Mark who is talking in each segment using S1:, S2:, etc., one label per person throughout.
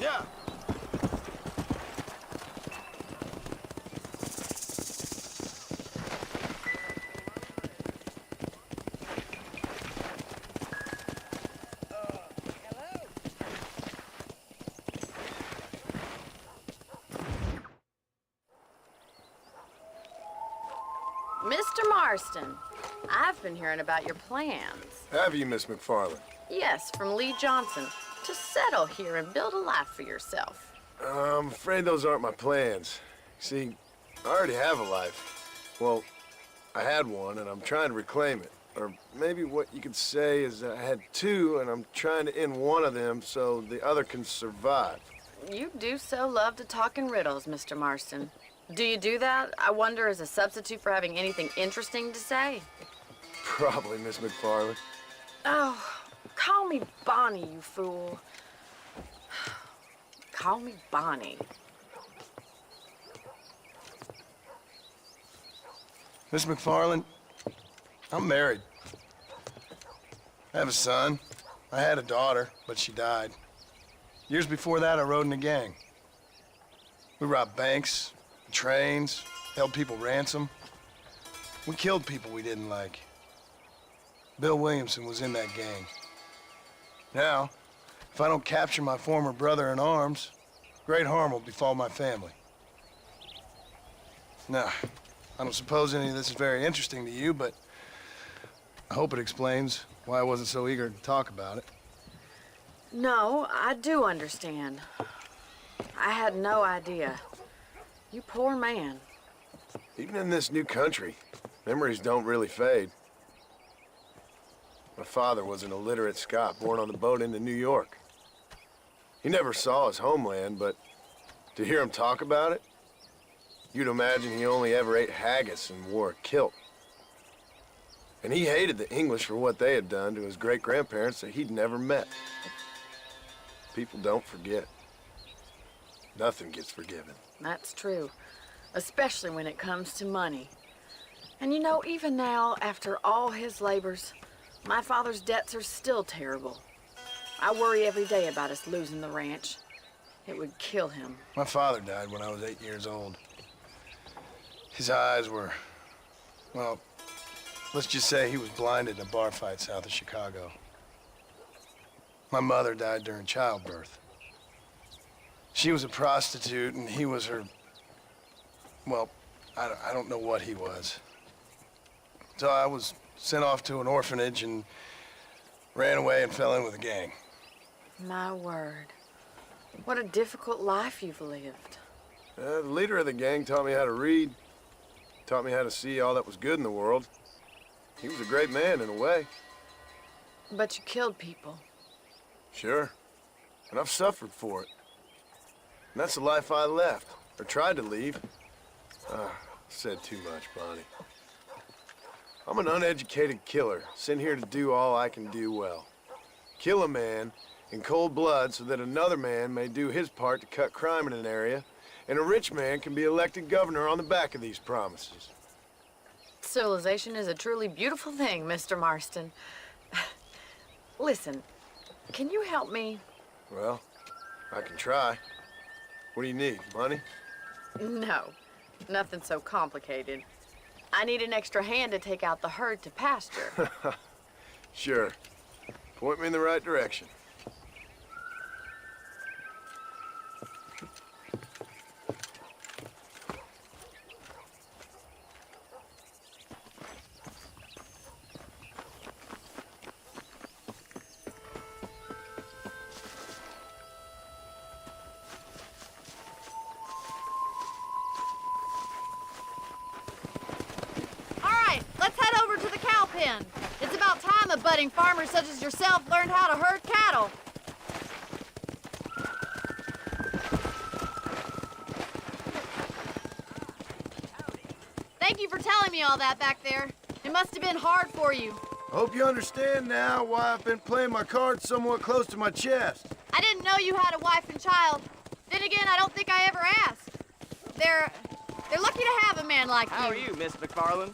S1: Yeah.
S2: Mr. Marston, I've been hearing about your plans.
S3: Have you, Miss McFarland?
S2: Yes, from Lee Johnson, to settle here and build a life for yourself.
S3: I'm afraid those aren't my plans. See, I already have a life. Well, I had one, and I'm trying to reclaim it. Or maybe what you could say is I had two, and I'm trying to end one of them so the other can survive.
S2: You do so love to talk in riddles, Mr. Marston. Do you do that, I wonder, as a substitute for having anything interesting to say?
S3: Probably, Miss McFarland.
S2: Oh, call me Bonnie, you fool. Call me Bonnie.
S3: Miss McFarland, I'm married. I have a son. I had a daughter, but she died. Years before that, I rode in a gang. We robbed banks, trains, held people ransom. We killed people we didn't like. Bill Williamson was in that gang. Now, if I don't capture my former brother in arms, great harm will befall my family. Now, I don't suppose any of this is very interesting to you, but I hope it explains why I wasn't so eager to talk about it.
S2: No, I do understand. I had no idea. You poor man.
S3: Even in this new country, memories don't really fade. My father was an illiterate Scot born on the boat into New York. He never saw his homeland, but to hear him talk about it, you'd imagine he only ever ate haggis and wore a kilt. And he hated the English for what they had done to his great-grandparents that he'd never met. People don't forget. Nothing gets forgiven.
S2: That's true, especially when it comes to money. And you know, even now, after all his labors, my father's debts are still terrible. I worry every day about us losing the ranch. It would kill him.
S3: My father died when I was 8 years old. His eyes were, well, let's just say he was blinded in a bar fight south of Chicago. My mother died during childbirth. She was a prostitute, and he was her, well, I don't know what he was. So I was sent off to an orphanage and ran away and fell in with a gang.
S2: My word. What a difficult life you've lived.
S3: The leader of the gang taught me how to read, taught me how to see all that was good in the world. He was a great man in a way.
S2: But you killed people.
S3: Sure. And I've suffered for it. And that's the life I left, or tried to leave. Said too much, Bonnie. I'm an uneducated killer, sent here to do all I can do well. Kill a man in cold blood so that another man may do his part to cut crime in an area, and a rich man can be elected governor on the back of these promises.
S2: Civilization is a truly beautiful thing, Mr. Marston. Listen, can you help me?
S3: Well, I can try. What do you need, money?
S2: No, nothing so complicated. I need an extra hand to take out the herd to pasture.
S3: Sure. Point me in the right direction.
S4: It's about time a budding farmer such as yourself learned how to herd cattle. Thank you for telling me all that back there. It must have been hard for you.
S3: Hope you understand now why I've been playing my cards somewhat close to my chest.
S4: I didn't know you had a wife and child. Then again, I don't think I ever asked. They're lucky to have a man like you.
S1: How are you, Miss McFarland?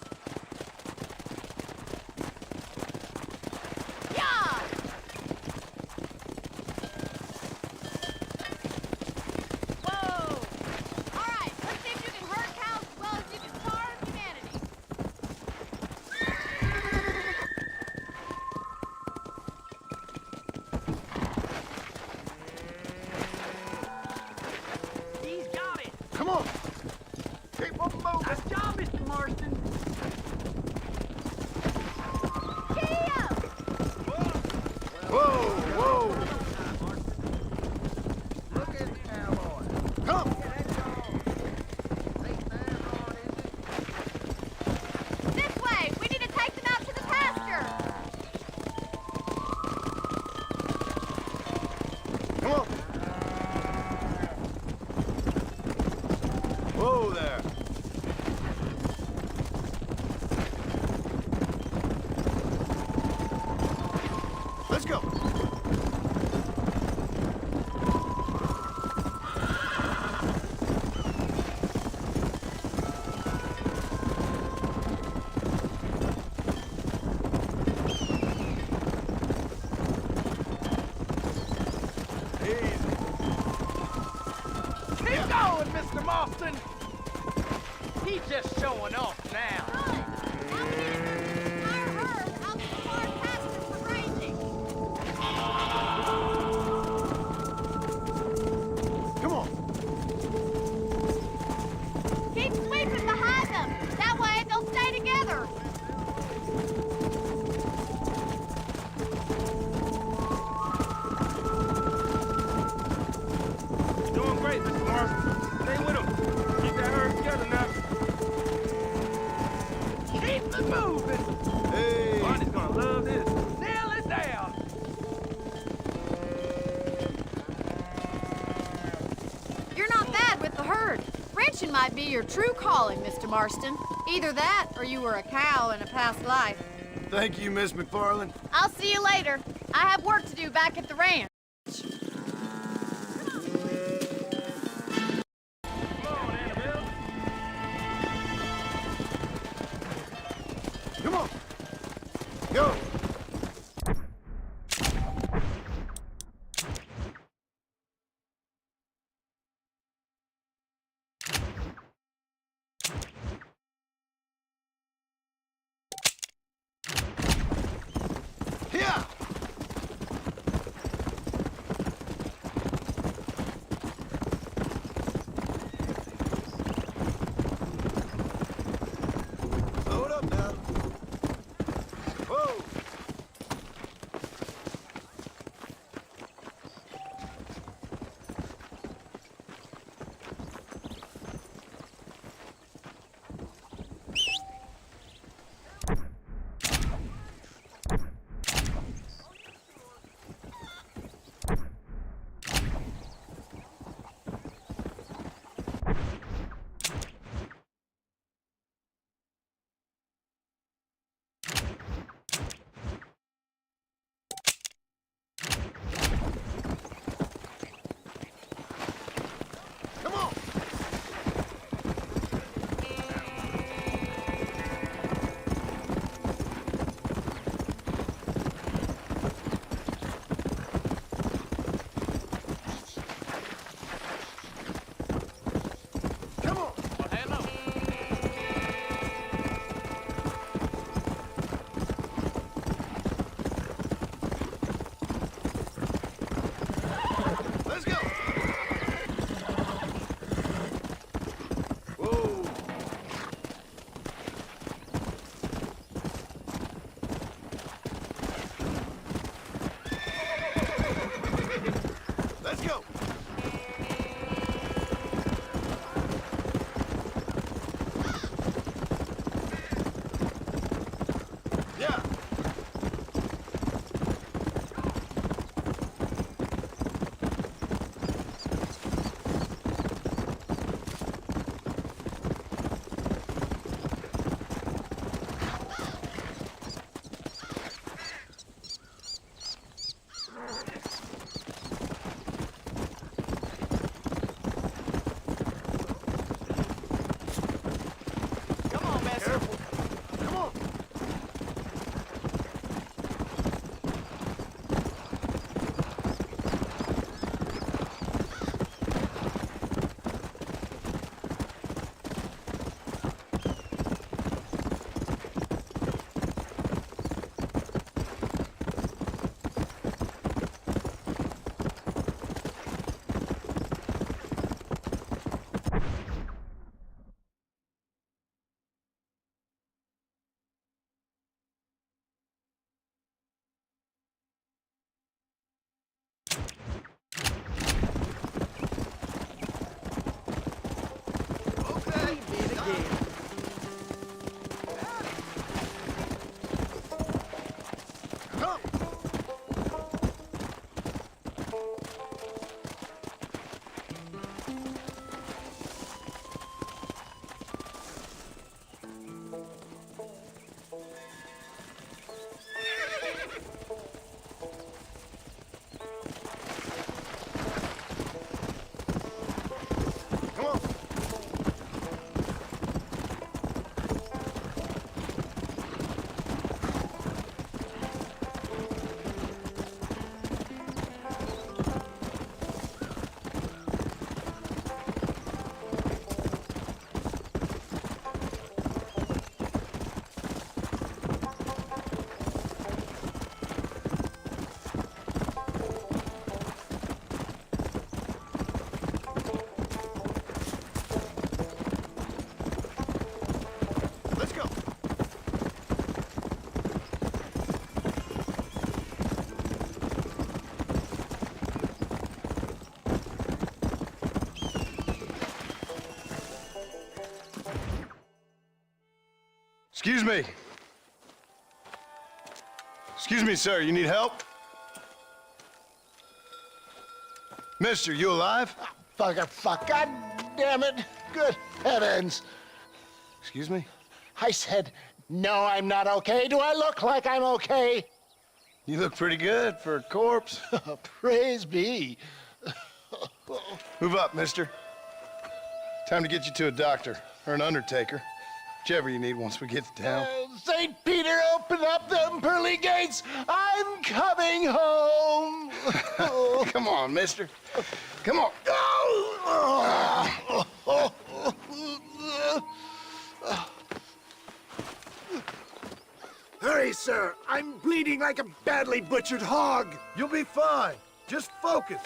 S1: Keep on moving.
S2: Nice job, Mr. Marston.
S3: Whoa, whoa!
S1: Look at the cowboy.
S3: Come!
S4: This way! We need to take them out to the pasture!
S3: Come on! Whoa there! Let's go!
S1: Keep going, Mr. Marston. He's just showing off now.
S4: Now we need to move our herd out to the far pastures for grazing.
S3: Come on!
S4: Keep sweeping behind them. That way they'll stay together.
S1: You're doing great, Mr. Marston. Stay with him. Keep that herd together now. Keep it moving.
S3: Hey!
S1: Barney's gonna love this. Nail it down.
S4: You're not bad with the herd. Ranching might be your true calling, Mr. Marston. Either that or you were a cow in a past life.
S3: Thank you, Miss McFarland.
S4: I'll see you later. I have work to do back at the ranch.
S1: Come on, Annabelle.
S3: Come on! Go! Here! Slow it up now. Whoa!
S1: again.
S3: Excuse me. Excuse me, sir. You need help? Mister, you alive?
S5: Fuck, God damn it. Good heavens.
S3: Excuse me?
S5: I said, no, I'm not okay. Do I look like I'm okay?
S3: You look pretty good for a corpse.
S5: Praise be.
S3: Move up, mister. Time to get you to a doctor or an undertaker. Whichever you need once we get down.
S5: St. Peter, open up them pearly gates. I'm coming home.
S3: Come on, mister. Come on.
S5: Hurry, sir. I'm bleeding like a badly butchered hog.
S3: You'll be fine. Just focus.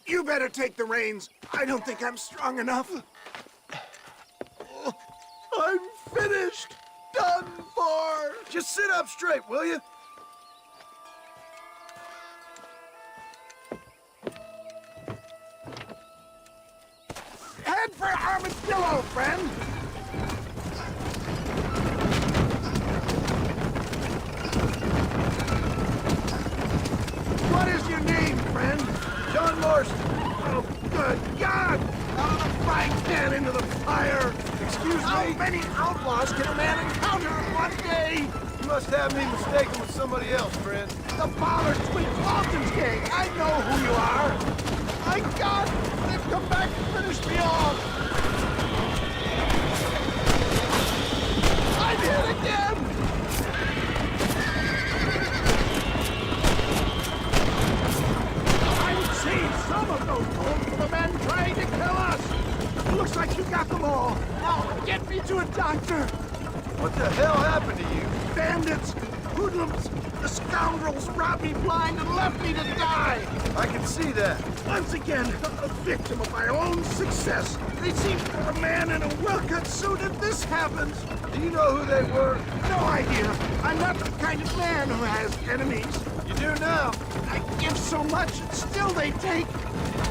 S5: You better take the reins. I don't think I'm strong enough. I'm finished. Done for.
S3: Just sit up straight, will you?
S5: Head for Armadillo, friend. What is your name, friend?
S3: John Marston.
S5: Oh, good God! Out of the frying pan into the fire!
S3: Excuse me?
S5: How many outlaws can a man encounter in one day?
S3: You must have me mistaken with somebody else, friend.
S5: The Ballard Twin Falcons gang! I know who you are! My God! They've come back to finish me off! I'm hit again! I've seen some of those holes for the men trying to kill us! Looks like you got them all! Now get me to a doctor!
S3: What the hell happened to you?
S5: Bandits! Hoodlums! The scoundrels robbed me blind and left me to die!
S3: I can see that.
S5: Once again, a victim of my own success. They seem for a man in a well-cut suit if this happens.
S3: Do you know who they were?
S5: No idea. I'm not the kind of man who has enemies.
S3: You do now.
S5: I give so much, and still they take.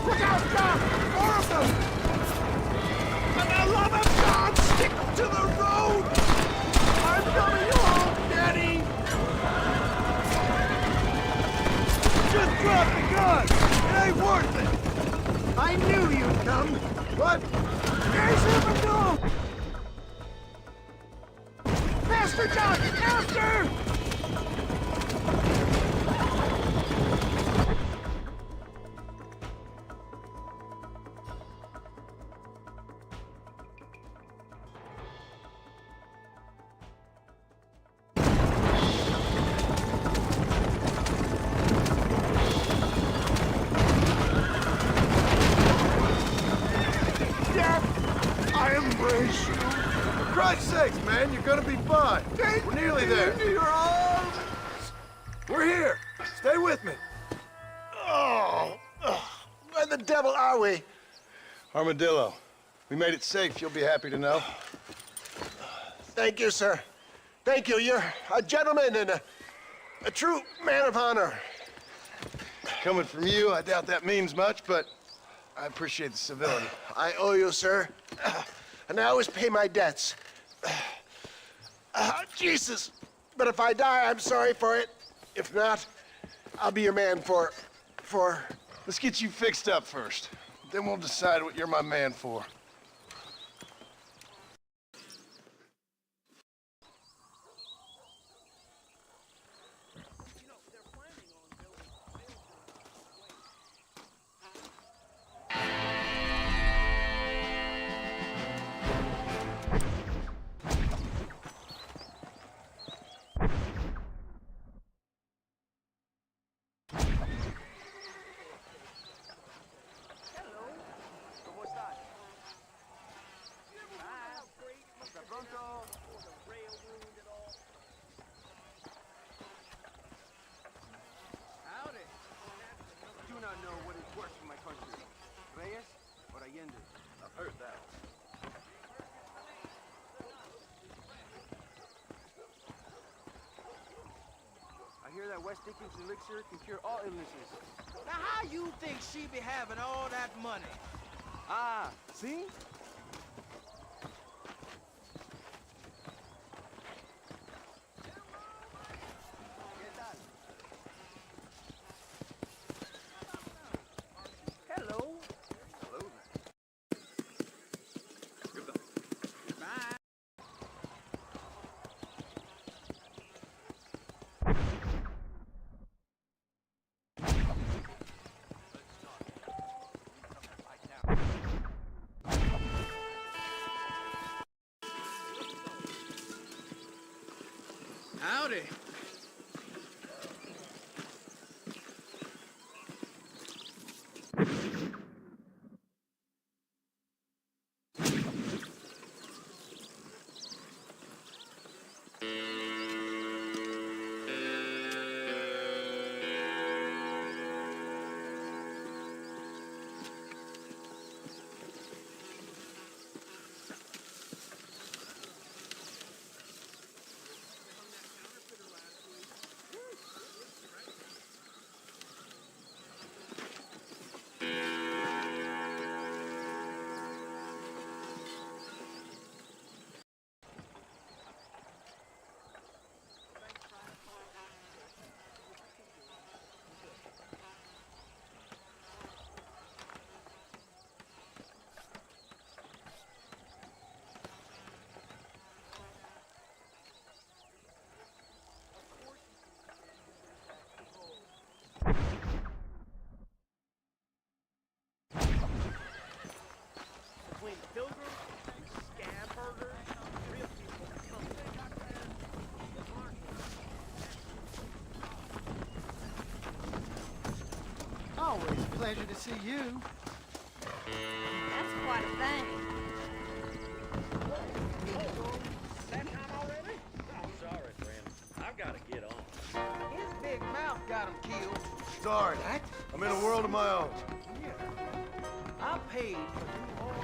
S5: Look out, Doc! More of them! For the love of God, stick to the road! I'm coming home, Daddy!
S3: Just drop the gun. It ain't worth it.
S5: I knew you'd come.
S3: What?
S5: There's Armadillo! Faster, Doc! Faster! Embrace you.
S3: For Christ's sakes, man, you're gonna be fine. We're nearly there.
S5: Into your arms.
S3: We're here. Stay with me.
S5: Where the devil are we?
S3: Armadillo. We made it safe, you'll be happy to know.
S5: Thank you, sir. Thank you. You're a gentleman and a true man of honor.
S3: Coming from you, I doubt that means much, but I appreciate the civility.
S5: I owe you, sir. And I always pay my debts. Jesus! But if I die, I'm sorry for it. If not, I'll be your man for...
S3: Let's get you fixed up first. Then we'll decide what you're my man for.
S6: I hear that West Dickens elixir can cure all illnesses.
S1: Now how you think she be having all that money?
S6: Ah, see? Hello. Hello there. Goodbye.
S1: Howdy. Between pilgrims, scab burgers, real people come
S5: Always a pleasure to see you.
S4: That's quite a thing.
S1: that time already? I'm sorry, friend. I've got to get on. His big mouth got him killed.
S3: Sorry. I'm in a world of my own.
S1: I paid for you all.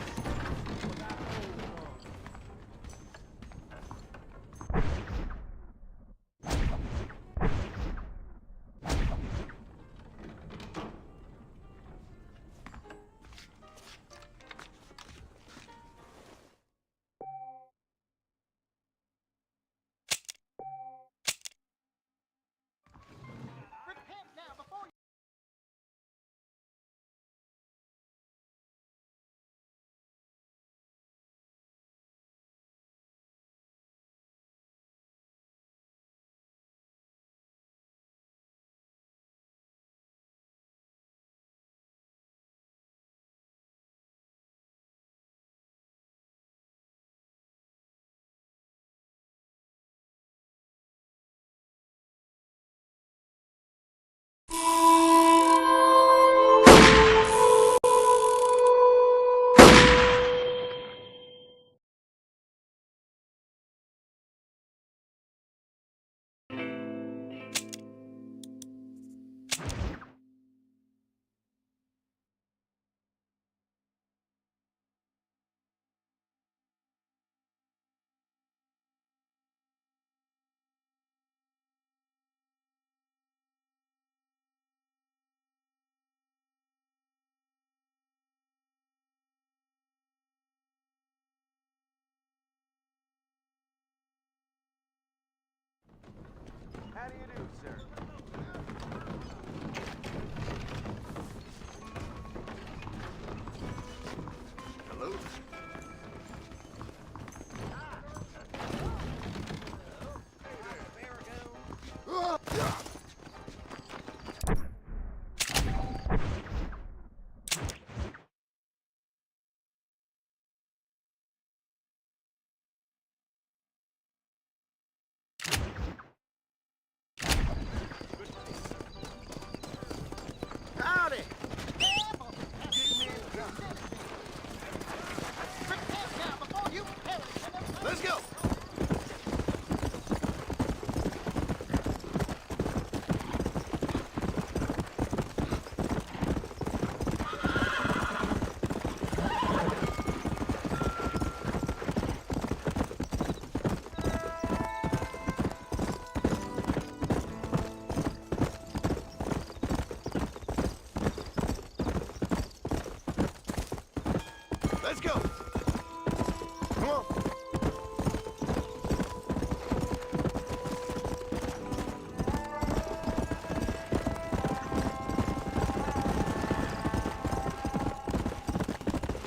S3: go. Come on.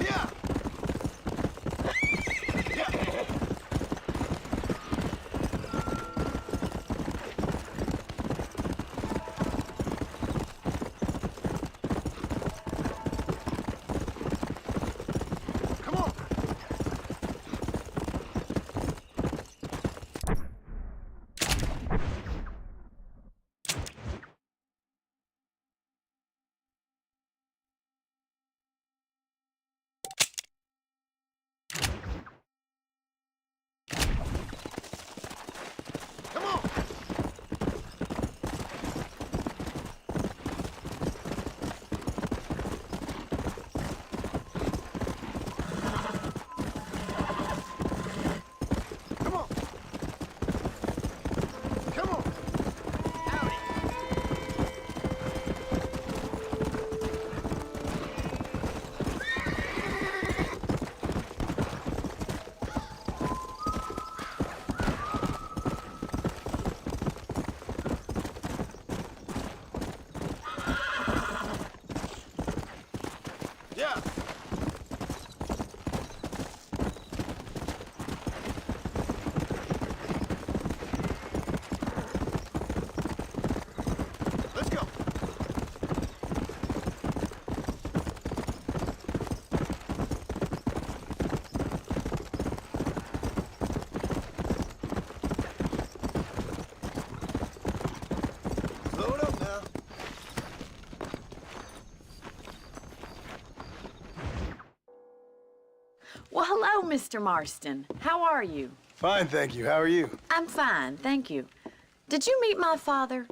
S3: Yeah. Come on. Come on. Come on. Come on. Howdy. Yeah. Let's go. Load up now.
S2: Well, hello, Mr. Marston. How are you?
S3: Fine, thank you. How are you?
S2: I'm fine, thank you. Did you meet my father?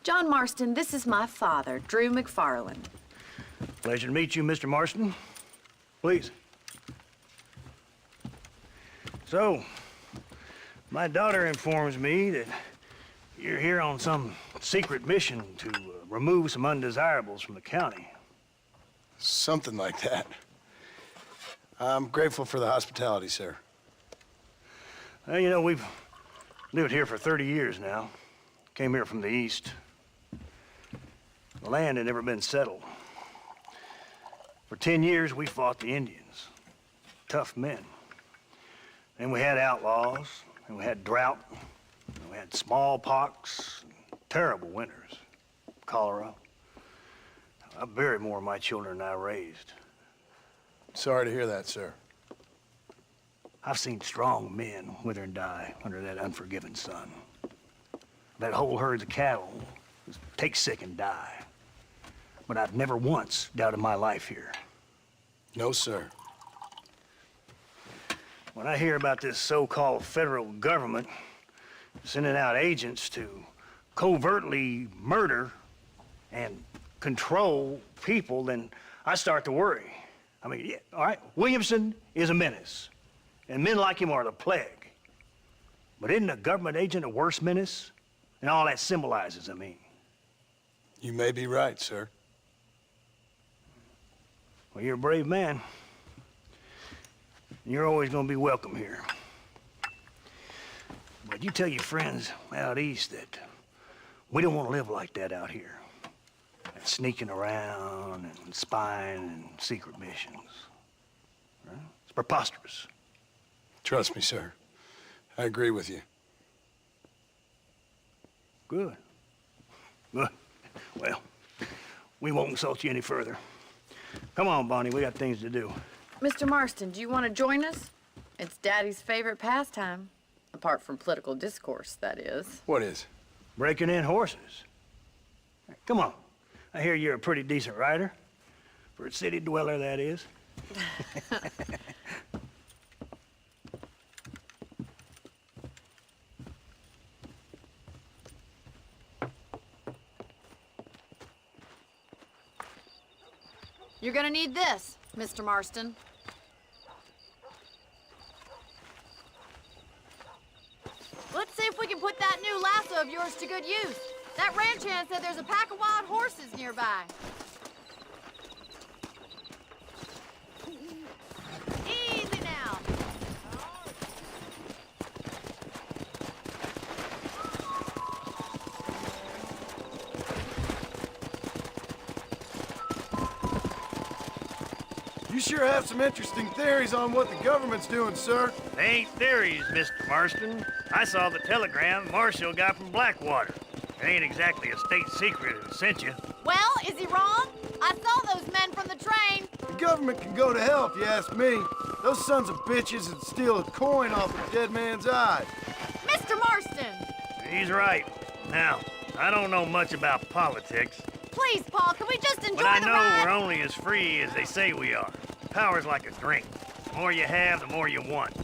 S2: John Marston, this is my father, Drew McFarland.
S7: Pleasure to meet you, Mr. Marston. Please. So, my daughter informs me that you're here on some secret mission to remove some undesirables from the county.
S3: Something like that. I'm grateful for the hospitality, sir.
S7: Well, you know, we've lived here for 30 years now. Came here from the east. The land had never been settled. For 10 years, we fought the Indians. Tough men. Then we had outlaws, and we had drought, and we had smallpox, and terrible winters, cholera. I buried more of my children than I raised.
S3: Sorry to hear that, sir.
S7: I've seen strong men wither and die under that unforgiving sun. That whole herds of cattle just take sick and die. But I've never once doubted my life here.
S3: No, sir.
S7: When I hear about this so-called federal government sending out agents to covertly murder and control people, then I start to worry. I mean, yeah, all right, Williamson is a menace, and men like him are the plague. But isn't a government agent a worse menace? And all that symbolizes, I mean.
S3: You may be right, sir.
S7: Well, you're a brave man. And you're always gonna be welcome here. But you tell your friends out east that we don't want to live like that out here. That sneaking around and spying and secret missions. Right? It's preposterous.
S3: Trust me, sir. I agree with you.
S7: Good. Good. Well, we won't insult you any further. Come on, Bonnie, we got things to do.
S2: Mr. Marston, do you want to join us? It's Daddy's favorite pastime. Apart from political discourse, that is.
S3: What is?
S7: Breaking in horses. Come on. I hear you're a pretty decent rider. For a city dweller, that is.
S4: You're gonna need this, Mr. Marston. Let's see if we can put that new lasso of yours to good use. That ranch hand said there's a pack of wild horses nearby.
S3: sure have some interesting theories on what the government's doing, sir.
S7: They ain't theories, Mr. Marston. I saw the telegram Marshall got from Blackwater. It ain't exactly a state secret who sent you.
S4: Well, is he wrong? I saw those men from the train.
S3: The government can go to hell if you ask me. Those sons of bitches would steal a coin off a dead man's eye.
S4: Mr. Marston!
S7: He's right. Now, I don't know much about politics,
S4: Please, Paul, can we just enjoy
S7: but I
S4: the
S7: know
S4: ride?
S7: we're only as free as they say we are. Power's like a drink. The more you have, the more you want.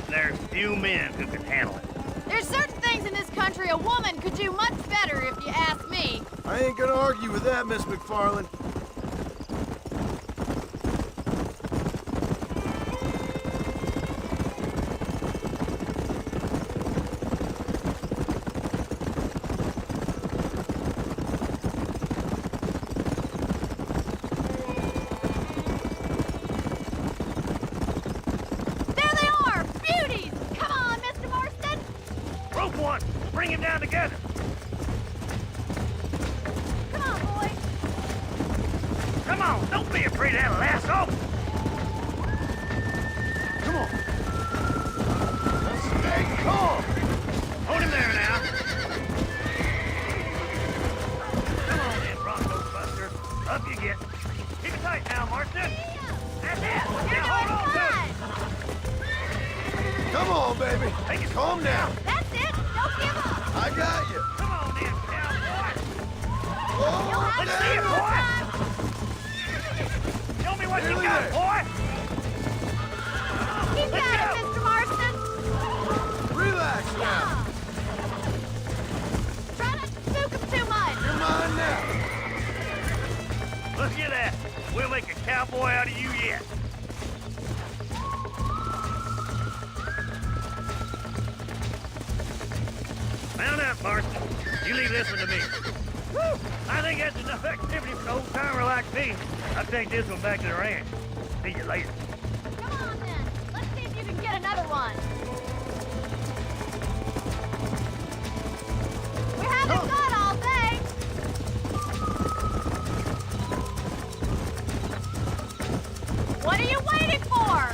S7: There's few men who can handle it.
S4: There's certain things in this country a woman could do much better if you ask me.
S3: I ain't gonna argue with that, Miss McFarland.
S4: There they are! Beauties! Come on, Mr. Marston!
S7: Rope one! Bring him down together!
S4: Come on, boy!
S7: Come on, don't be afraid of that lasso!
S3: Come on. Stay calm.
S7: Hold him there now. Come on then, Bronco Buster. Up you get. Keep it tight now, Marston. That's it.
S4: You're
S7: Now hold on
S4: doing
S7: to it.
S4: fine!
S3: Come on, baby.
S7: Take it.
S3: Calm down.
S4: That's it! Don't give up!
S3: I got you.
S7: Come on then, cowboy.
S4: You'll
S3: Oh,
S4: have
S7: Let's
S4: to
S7: see
S4: do
S7: it,
S4: more
S7: boy.
S4: time!
S7: Show me what you
S3: Nearly
S7: got,
S3: there.
S7: boy.
S4: Keep
S7: Let's
S4: at
S7: go.
S4: it, Mr. Marston!
S3: relax now.
S4: Yeah. Try not to spook him too much!
S3: You're mine now.
S7: Look at that. We'll make a cowboy out of you yet. Mount up, Marston. You leave this one to me. Woo! I think that's enough activity for an old-timer like me. I'll take this one back to the ranch. See you later.
S4: Come on, then. Let's see if you can get another one. We haven't got all day. What are you waiting for?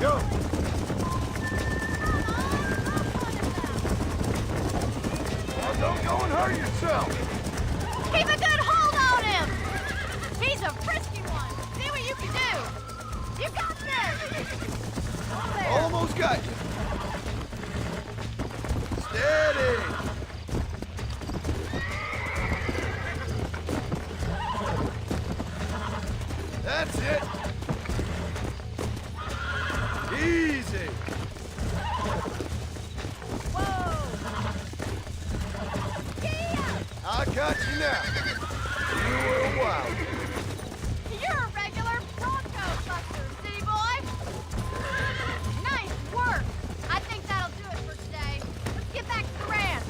S3: Go. Now don't go and hurt yourself.
S4: Keep a good hold on him. He's a frisky one. See what you can do. You got this. Over there.
S3: Almost got you. Steady. That's it. Easy.
S4: Whoa. Yeah.
S3: I got you now. You were wild.
S4: You're a regular Bronco buster, city boy. Nice work. I think that'll do it for today. Let's get back to the ranch.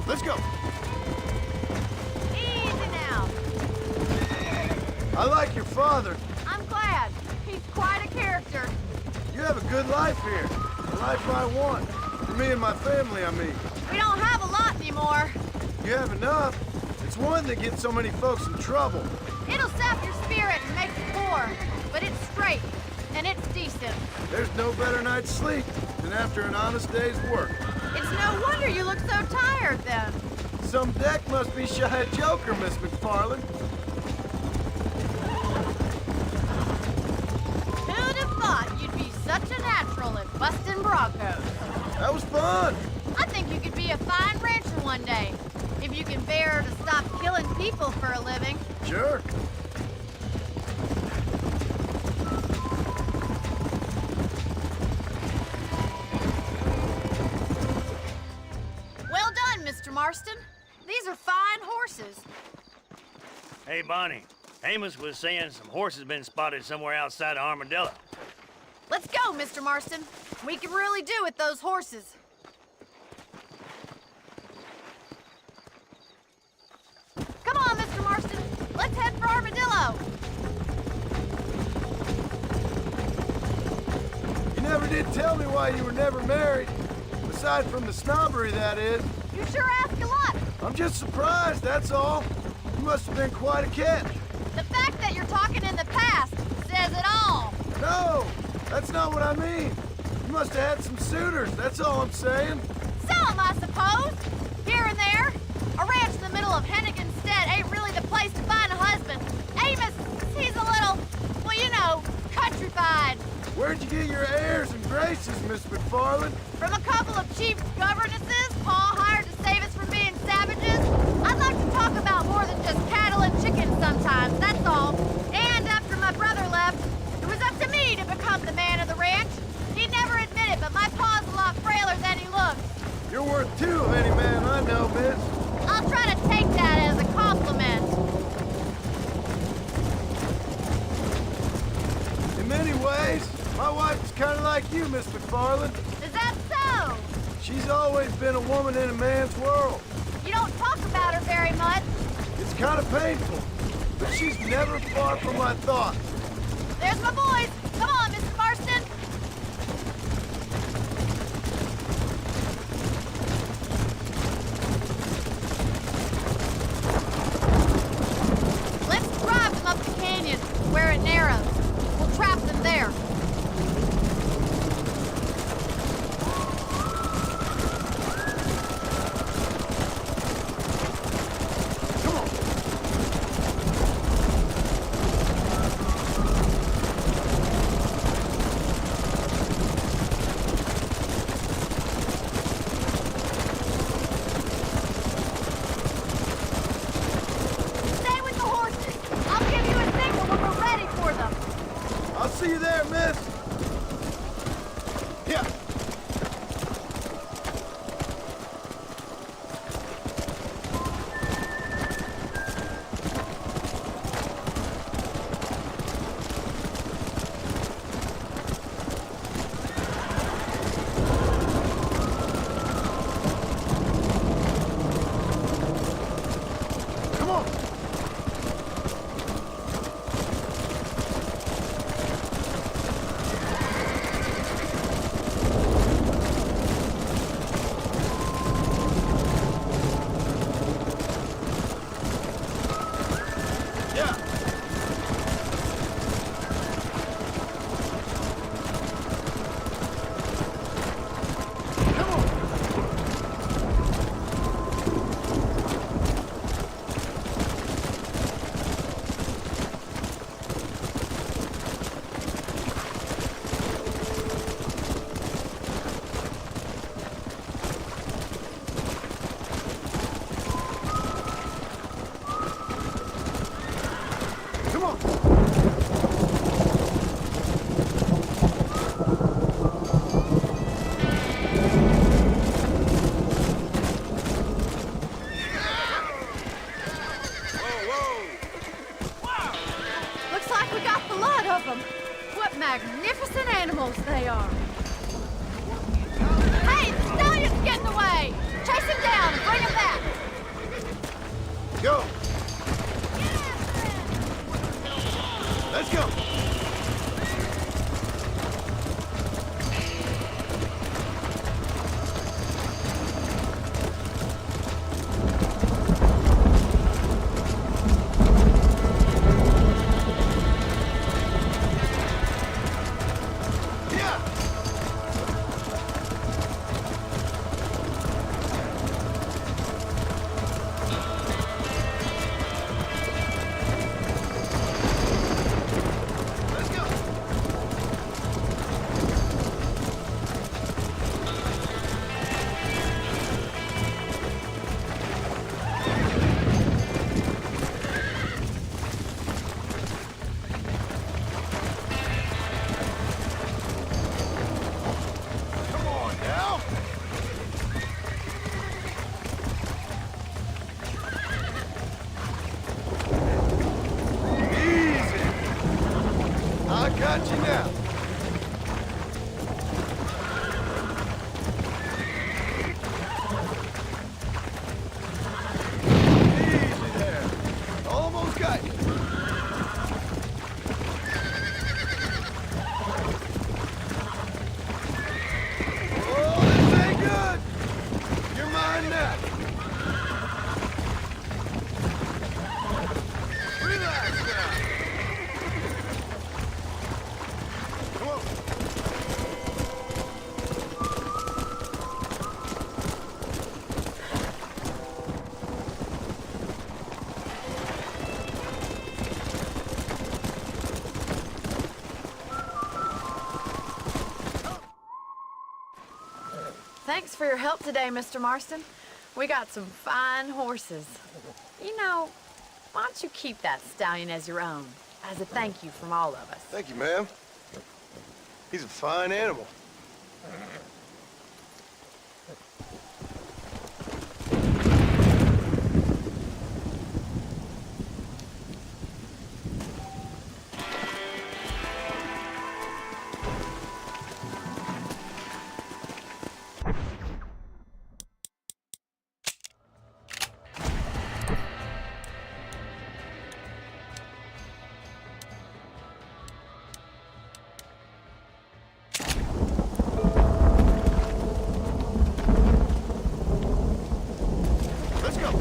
S3: Let's go.
S4: Easy now.
S3: I like your father.
S4: I'm glad. He's quite a character.
S3: You have a good life here. The life I want. For me and my family, I mean.
S4: We don't have a lot anymore.
S3: You have enough. It's one that gets so many folks in trouble.
S4: It'll sap your spirit and make you poor, but it's straight and it's decent.
S3: There's no better night's sleep than after an honest day's work.
S4: It's no wonder you look so tired then.
S3: Some deck must be shy of Joker, Miss McFarland.
S4: Who'd have thought you'd be such a natural at busting Broncos?
S3: That was fun.
S4: I think you could be a fine rancher one day, if you can bear to stop killing people for a living.
S3: Sure.
S4: Well done, Mr. Marston. These are fine horses.
S7: Hey, Bonnie. Amos was saying some horses been spotted somewhere outside of Armadillo.
S4: Let's go, Mr. Marston. We can really do with those horses. Come on, Mr. Marston. Let's head for Armadillo.
S3: You never did tell me why you were never married. Aside from the snobbery, that is.
S4: You sure ask a lot.
S3: I'm just surprised, that's all. You must have been quite a catch. That's not what I mean. You must have had some suitors, that's all I'm saying.
S4: Some, I suppose. Here and there. A ranch in the middle of Hennigan's Stead ain't really the place to find a husband. Amos, he's a little, well, you know, countrified.
S3: Where'd you get your airs and graces, Miss McFarland?
S4: From a couple of cheap governesses Pa hired to save us from being savages. I'd like to talk about more than just cattle and chickens sometimes, that's all. And after my brother left, it was up to me to become the man of the ranch. He'd never admit it, but my pa's a lot frailer than he looks.
S3: You're worth two of any man I know, miss.
S4: I'll try to take that as a compliment.
S3: In many ways, my wife is kind of like you, Miss McFarland.
S4: Is that so?
S3: She's always been a woman in a man's world.
S4: You don't talk about her very much.
S3: It's kind of painful, but she's never far from my thoughts.
S4: There's my boys. Come on, Mr. Marston. Let's drive them up the canyon, where it narrows. We'll trap them there. Stay with the horses. I'll give you a signal when we're ready for them.
S3: I'll see you there, miss. Yeah. Come on. Yeah. Come on. Come on.
S4: Looks like we got the lot of them. What magnificent animals they are. Hey, the stallion's getting away. Chase him down and bring him back.
S3: Go. Let's go. Yeah. Let's go. Come on now. Easy. I got you now. Easy there. Almost got you. Oh, this ain't good. You're mine now. Relax now.
S2: Thanks for your help today, Mr. Marston. We got some fine horses. You know, why don't you keep that stallion as your own, as a thank you from all of us?
S3: Thank you, ma'am. He's a fine animal. Let's go.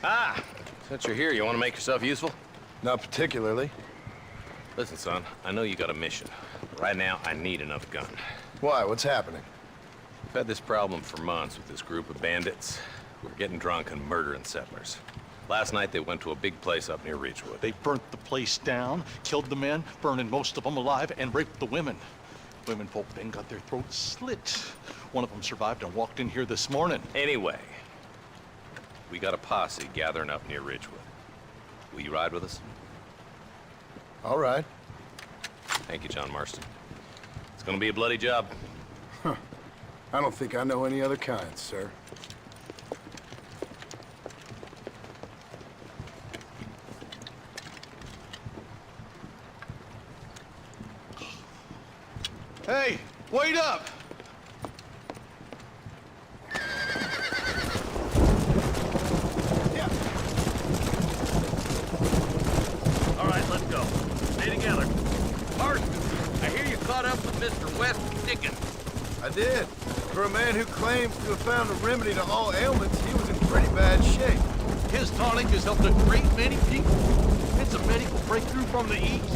S8: Ah, since you're here, you want to make yourself useful?
S3: Not particularly.
S8: Listen, son, I know you got a mission. But right now, I need another gun.
S3: Why? What's happening?
S8: I've had this problem for months with this group of bandits who are getting drunk and murdering settlers. Last night, they went to a big place up near Ridgewood.
S9: They burnt the place down, killed the men, burning most of them alive, and raped the women. Women folk then got their throats slit. One of them survived and walked in here this morning.
S8: Anyway, we got a posse gathering up near Ridgewood. Will you ride with us?
S3: All right.
S8: Thank you, John Marston. It's gonna be a bloody job.
S3: I don't think I know any other kind, sir.
S9: Hey, wait up!
S1: All right, let's go. Stay together. Marston, I hear you caught up with Mr. West Dickens.
S3: I did. For a man who claims to have found a remedy to all ailments, he was in pretty bad shape.
S9: His tonic has helped a great many people. It's a medical breakthrough from the East.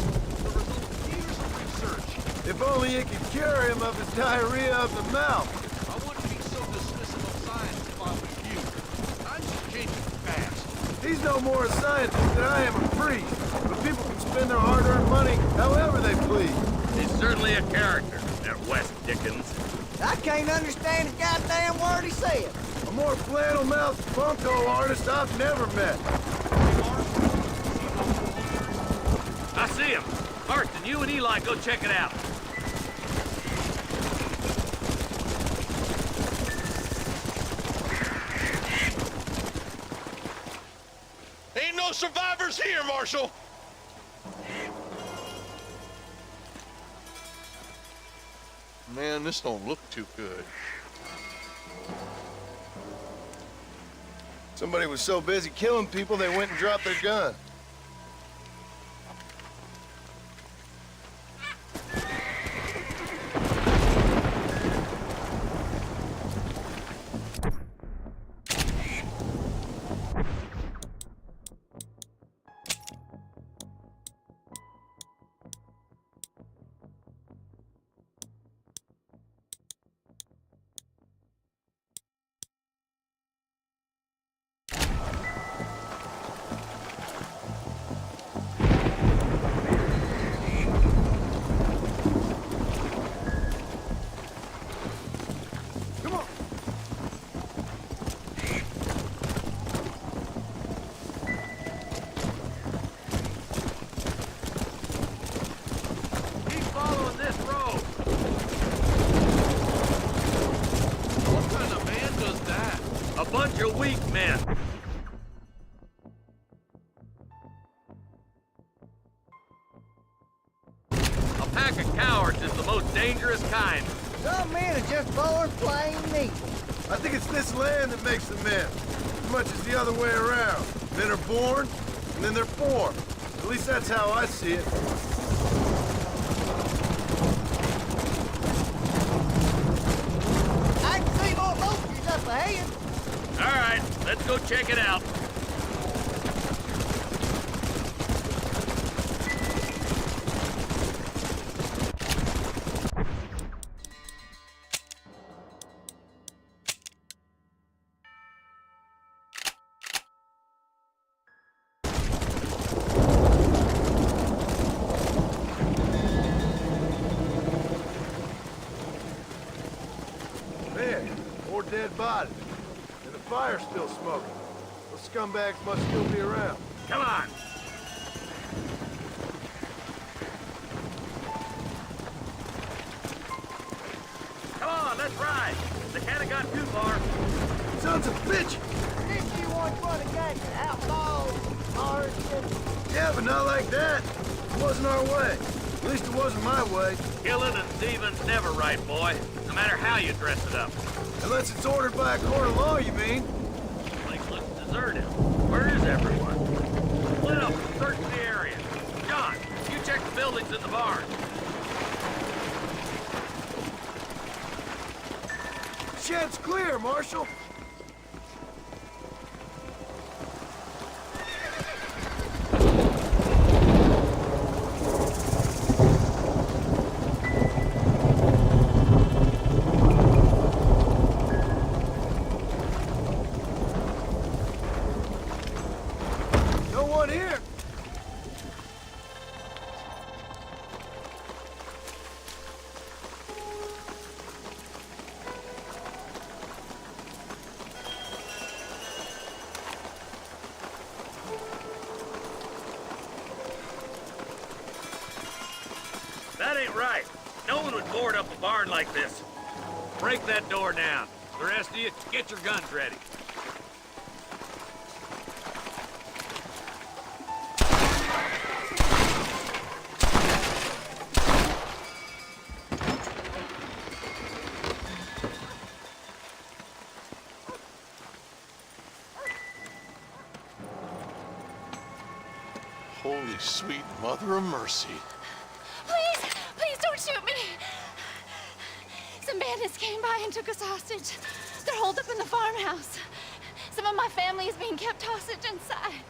S9: The result of years of research.
S3: If only it could cure him of his diarrhea of the mouth.
S9: I wouldn't be so dismissive of science if I was you. I'm just changing fast.
S3: He's no more a scientist than I am a priest. But people can spend their hard-earned money however they please.
S1: He's certainly a character, that West Dickens.
S10: I can't understand a goddamn word he said.
S3: A more flannel-mouthed bunko artist I've never met.
S1: I see him. Marston, you and Eli go check it out.
S9: Ain't no survivors here, Marshal! Man, this don't look too good.
S3: Somebody was so busy killing people, they went and dropped their gun.
S1: Keep following this road. What kind of man does that? A bunch of weak men. A pack of cowards is the most dangerous kind.
S10: Some men are just born plain meat.
S3: I think it's this land that makes them men, as much as the other way around. Men are born, and then they're formed. At least that's how I see it.
S10: I can see more monkeys up ahead.
S1: All right, let's go check it out.
S3: Man, more dead bodies. And the fire's still smoking. Those scumbags must still be around.
S1: Come on. Come on, let's ride. They can't have gone too far.
S3: Sons of bitch!
S10: Didn't you once run against outlaws, Martians?
S3: Yeah, but not like that. It wasn't our way. At least it wasn't my way.
S1: Killing and thieving's never right, boy. No matter how you dress it up.
S3: Unless it's ordered by a court of law, you mean?
S1: Place looks deserted. Where is everyone? Split up and search the area. John, you check the buildings in the barn.
S3: Shed's clear, Marshal. No one here.
S1: That ain't right. No one would board up a barn like this. Break that door down. The rest of you, get your guns ready.
S9: Holy sweet mother of mercy.
S4: Please, please don't shoot me. Some bandits came by and took us hostage. They're holed up in the farmhouse. Some of my family is being kept hostage inside.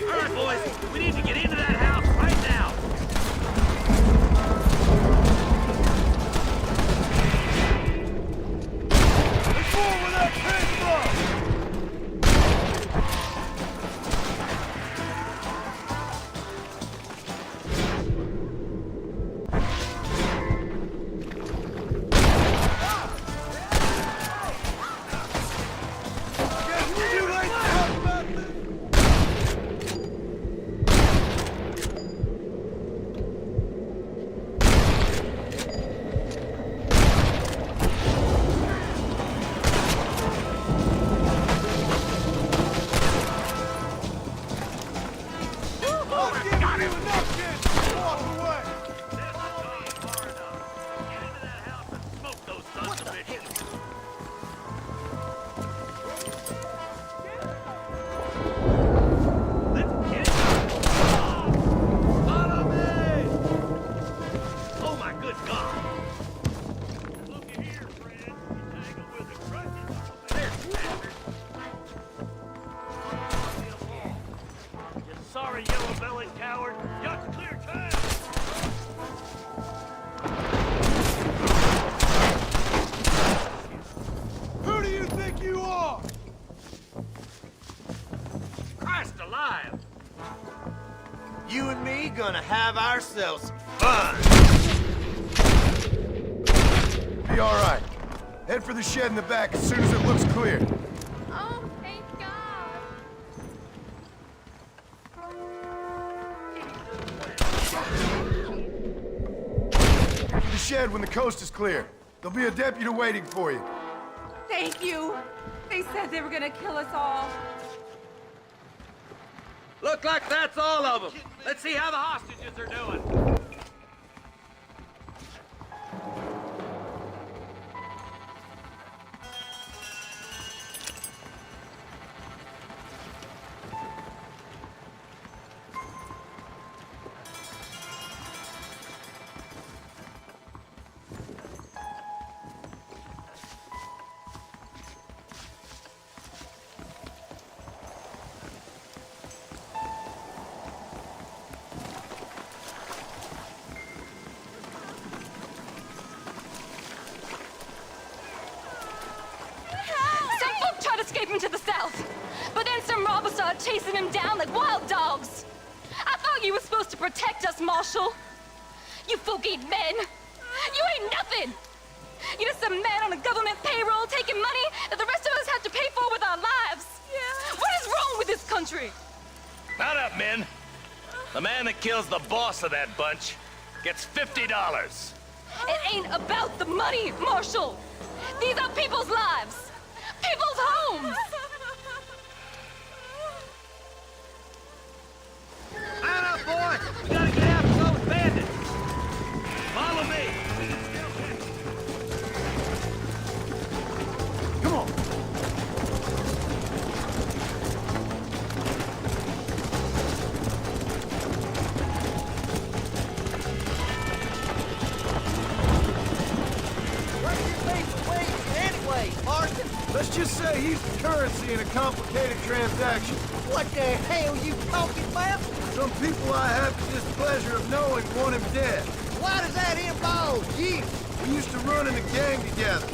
S1: All right, boys, we need to get into that house right now.
S3: Where that came from?
S7: sorry, yellow-bellied coward. You got to clear town.
S5: Who do you think you are?
S1: Christ alive!
S5: You and me gonna have ourselves some fun.
S3: Be all right. Head for the shed in the back as soon as it looks clear.
S4: Oh, thank God.
S3: The shed when the coast is clear. There'll be a deputy waiting for you.
S11: Thank you. They said they were gonna kill us all.
S1: Look like that's all of them. Let's see how the hostages are doing.
S11: Some folk tried escaping to the south, but then some robbers started chasing him down like wild dogs. I thought you were supposed to protect us, Marshal. You folk ain't men. You ain't nothing. You're just a man on a government payroll taking money that the rest of us have to pay for with our lives. Yeah. What is wrong with this country?
S7: Mount up, men. The man that kills the boss of that bunch gets $50.
S11: It ain't about the money, Marshal. These are people's lives. People's homes.
S1: Man up, boy! We gotta get after those bandits! Follow me!
S3: Come on.
S10: What do you think for wages anyway, Martin?
S3: Let's just say he's the currency in a complicated transaction.
S10: What the hell you talking about?
S3: Some people I have the displeasure of knowing want him dead.
S10: Why does that involve you?
S3: We used to run in a gang together.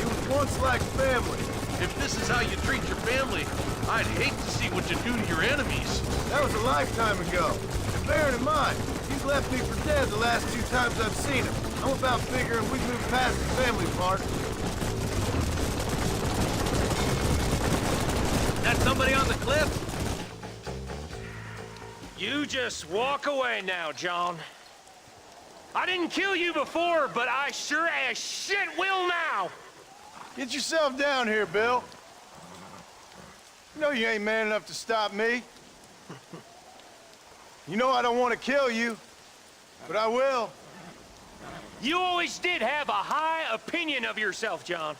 S3: It was once like family.
S9: If this is how you treat your family, I'd hate to see what you do to your enemies.
S3: That was a lifetime ago. And bearing in mind, he's left me for dead the last 2 times I've seen him. I'm about figuring we've moved past the family part.
S1: That somebody on the cliff? You just walk away now, John. I didn't kill you before, but I sure as shit will now!
S3: Get yourself down here, Bill. You know you ain't man enough to stop me. You know I don't want to kill you, but I will.
S1: You always did have a high opinion of yourself, John.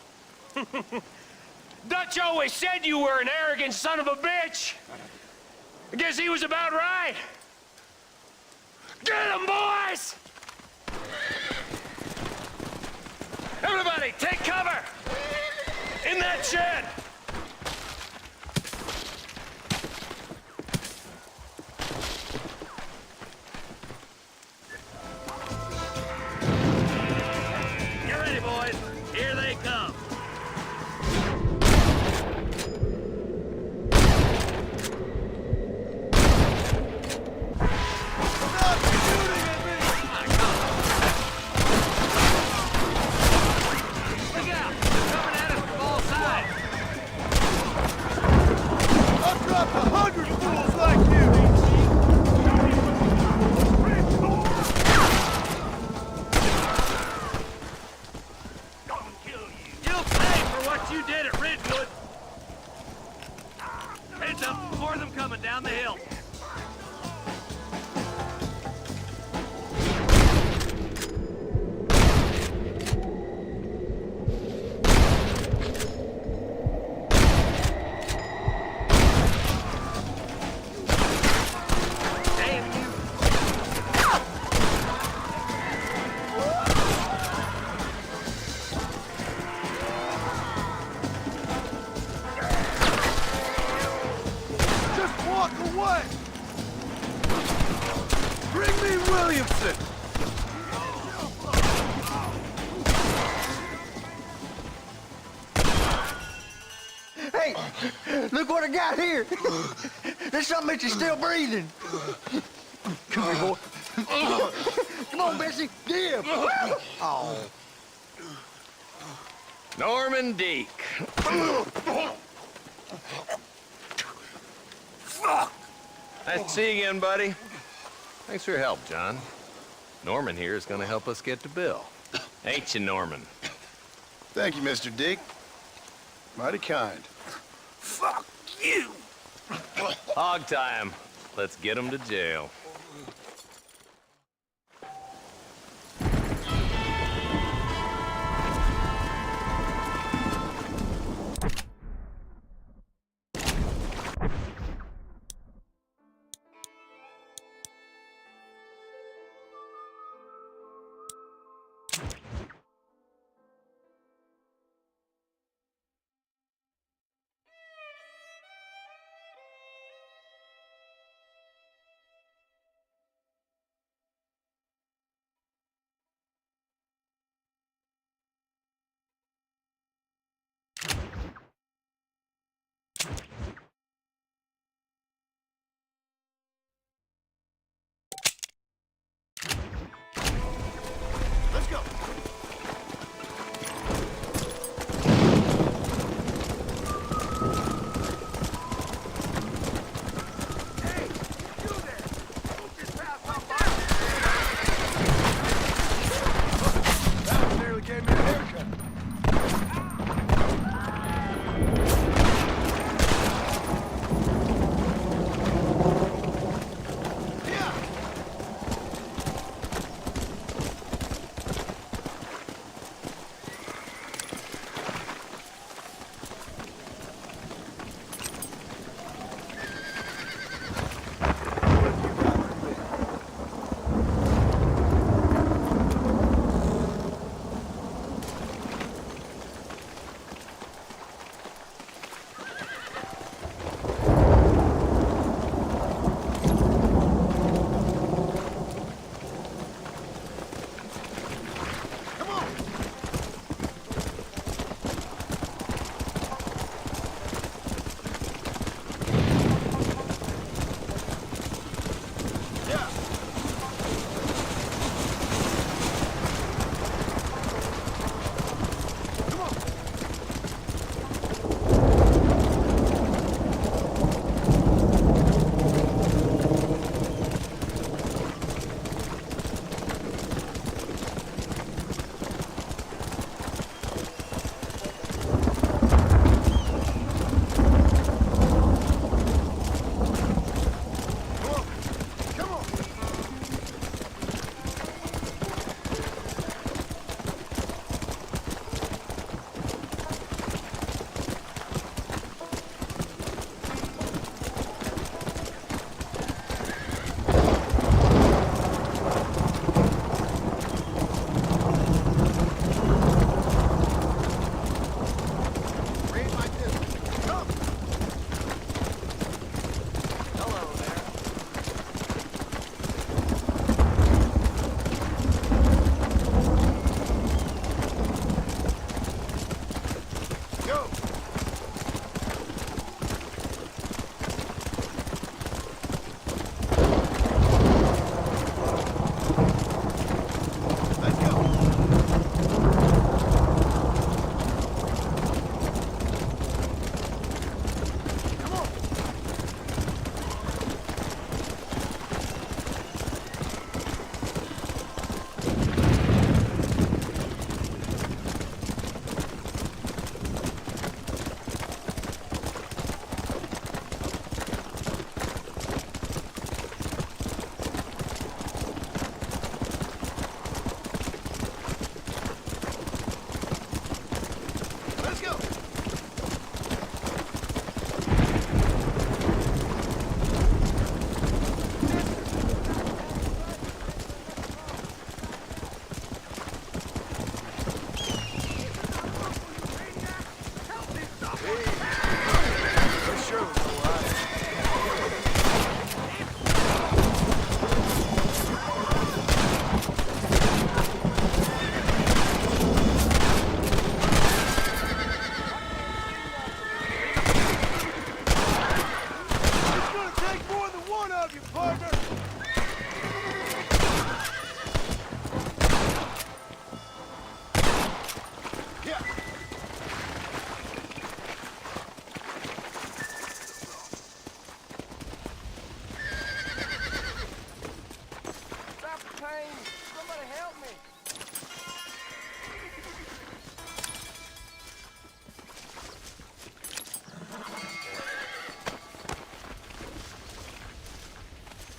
S1: Dutch always said you were an arrogant son of a bitch. I guess he was about right. Get him, boys! Everybody, take cover! In that shed! Get ready, boys. Here they come. Look out! They're coming at us from all sides!
S3: Williamson!
S10: Hey, look what I got here. There's something that you're still breathing. Come here, boy. Come on, Bessie. Give. Oh.
S8: Norman Deek. Nice to see you again, buddy. Thanks for your help, John. Norman here is gonna help us get to Bill. Ain't you, Norman?
S3: Thank you, Mr. Dick. Mighty kind.
S5: Fuck you!
S8: Hog time. Let's get him to jail.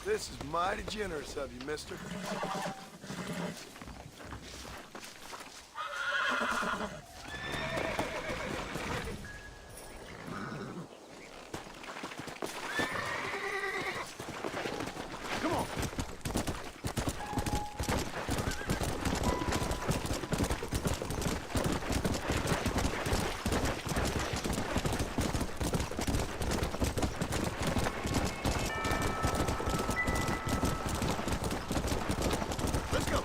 S3: This is mighty generous of you, mister. Come on. Let's go.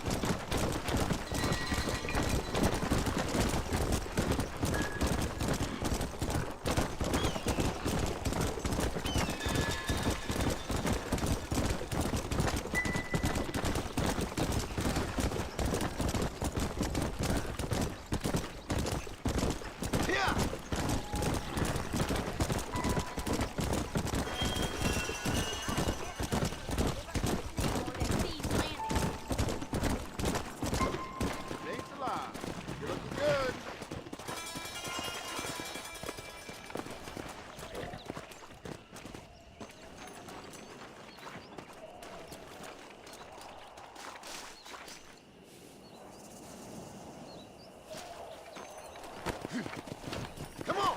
S3: Yeah. Nate's alive. You're looking good. Come on.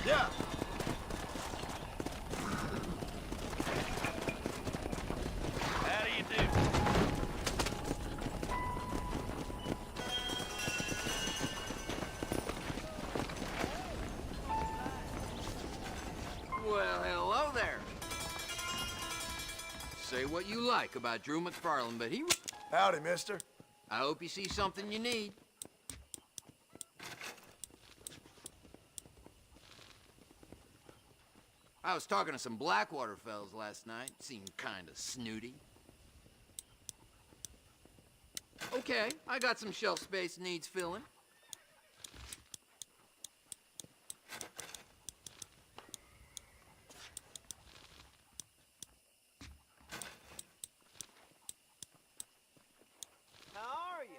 S3: Yeah.
S1: How do you do?
S12: Well, hello there. Say what you like about Drew McFarland, but he...
S3: Howdy, mister.
S12: I hope you see something you need. I was talking to some Blackwater fellas last night. Seemed kinda snooty. Okay, I got some shelf space needs filling.
S1: How are you?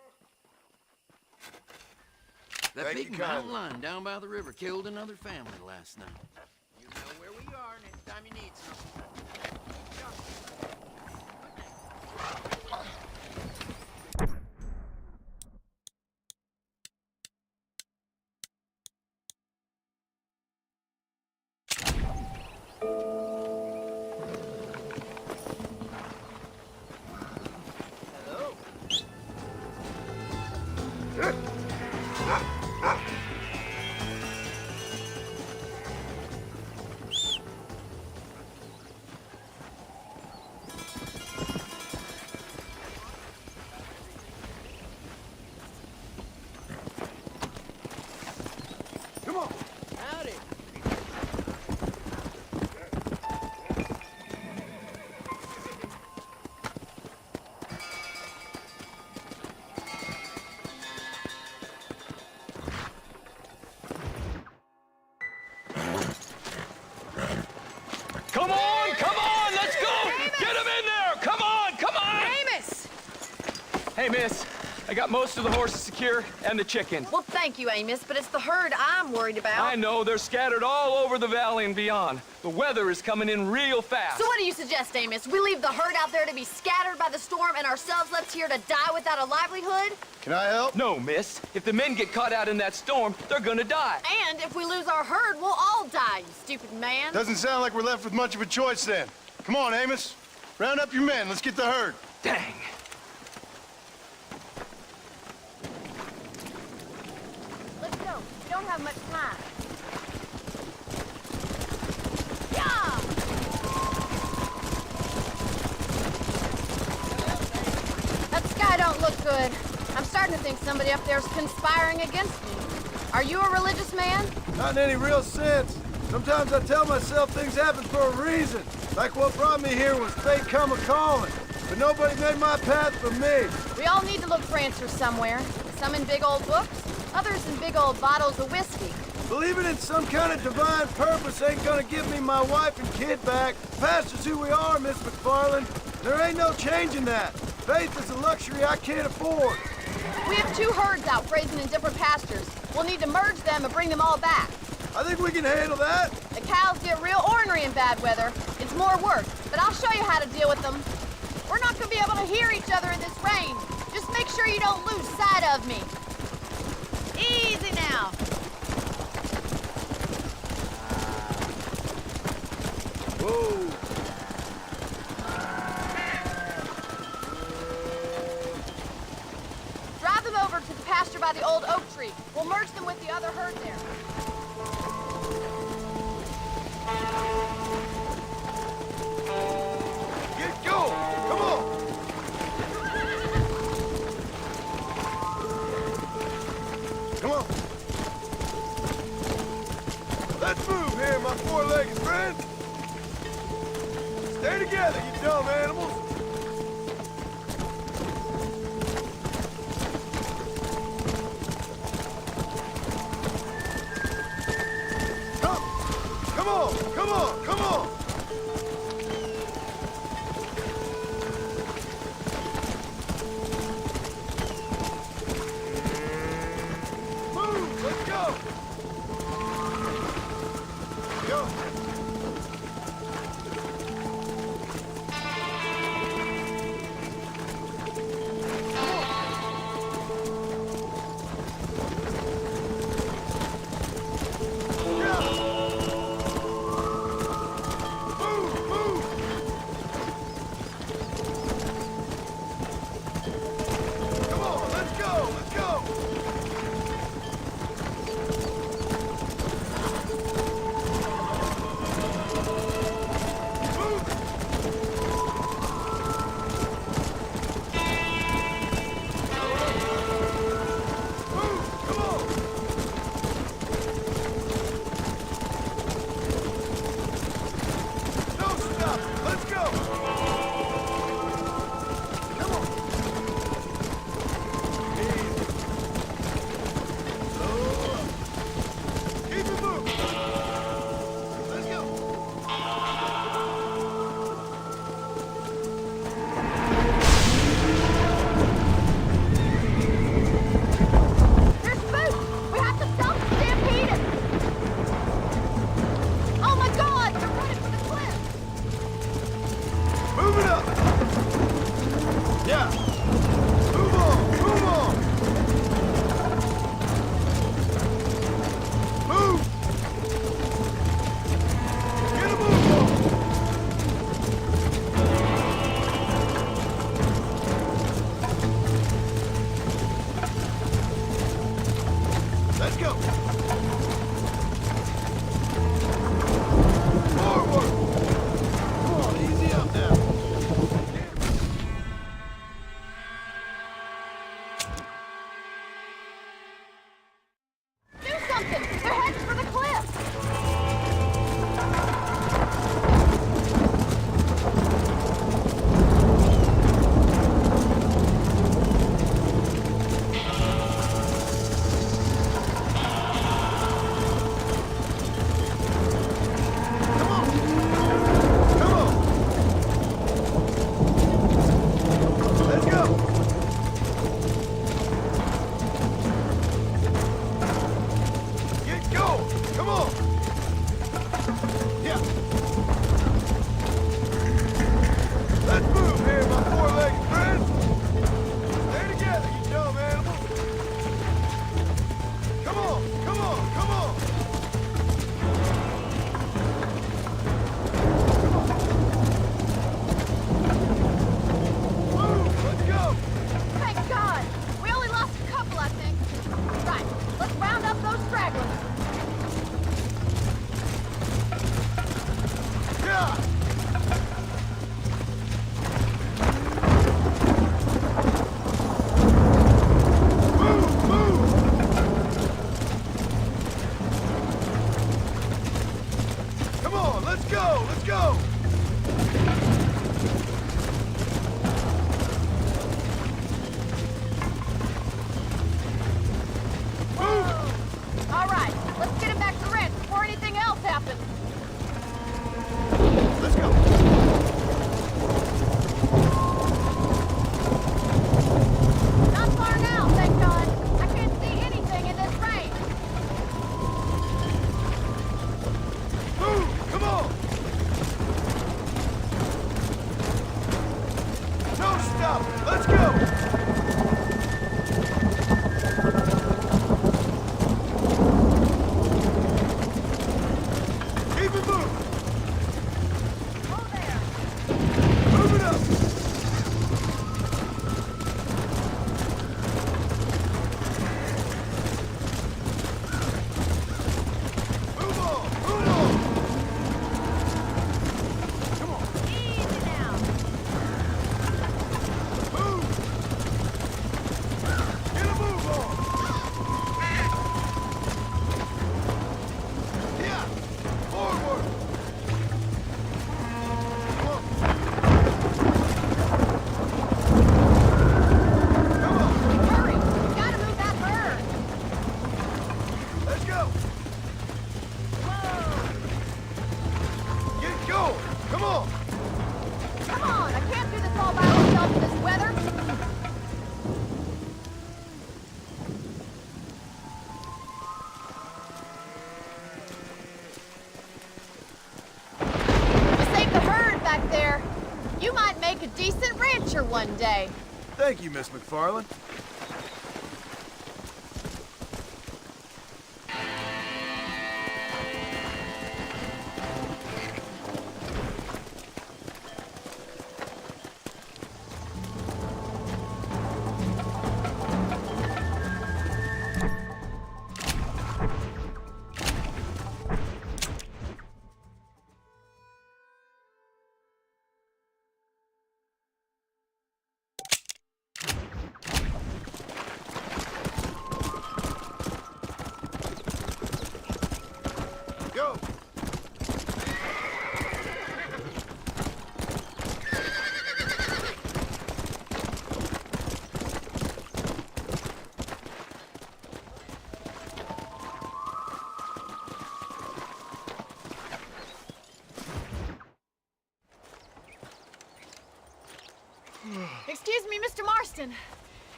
S12: That
S3: Thank
S12: big
S3: you
S12: mountain
S3: kindly.
S12: lion down by the river killed another family last night. You know where we are anytime you need something.
S3: Come on.
S1: Howdy.
S8: Come on, let's go! Get him in there! Come on!
S2: Amos!
S13: Hey, miss. I got most of the horses secure and the chicken.
S2: Well, thank you, Amos, but it's the herd I'm worried about.
S13: I know, they're scattered all over the valley and beyond. The weather is coming in real fast.
S4: So what do you suggest, Amos? We leave the herd out there to be scattered by the storm and ourselves left here to die without a livelihood?
S3: Can I help?
S13: No, miss. If the men get caught out in that storm, they're gonna die.
S4: And if we lose our herd, we'll all die, you stupid man.
S3: Doesn't sound like we're left with much of a choice then. Come on, Amos. Round up your men. Let's get the herd.
S13: Dang.
S4: Let's go. We don't have much time. Yeah! That sky don't look good. I'm starting to think somebody up there's conspiring against me. Are you a religious man?
S3: Not in any real sense. Sometimes I tell myself things happen for a reason. Like what brought me here was fate come a-calling.
S5: but nobody made my path for me.
S4: We all need to look for answers somewhere. Some in big old books, others in big old bottles of whiskey.
S5: Believing in some kind of divine purpose ain't gonna give me my wife and kid back. Past is who we are, Miss McFarland. There ain't no changing that. Faith is a luxury I can't afford.
S4: We have 2 herds out grazing in different pastures. We'll need to merge them and bring them all back.
S5: I think we can handle that.
S4: The cows get real ornery in bad weather. It's more work, but I'll show you how to deal with them. We're not gonna be able to hear each other in this rain. Just make sure you don't lose sight of me. Easy now.
S5: Whoa.
S4: Drive them over to the pasture by the old oak tree. We'll merge them with the other herd there.
S5: Get going! Come on! Come on! Let's move here, my four-legged friend! Stay together, you dumb animals! Come on! Come on! Come on! Move! Let's go! Go!
S4: one day.
S3: Thank you, Miss McFarland. Go!
S2: Excuse me, Mr. Marston.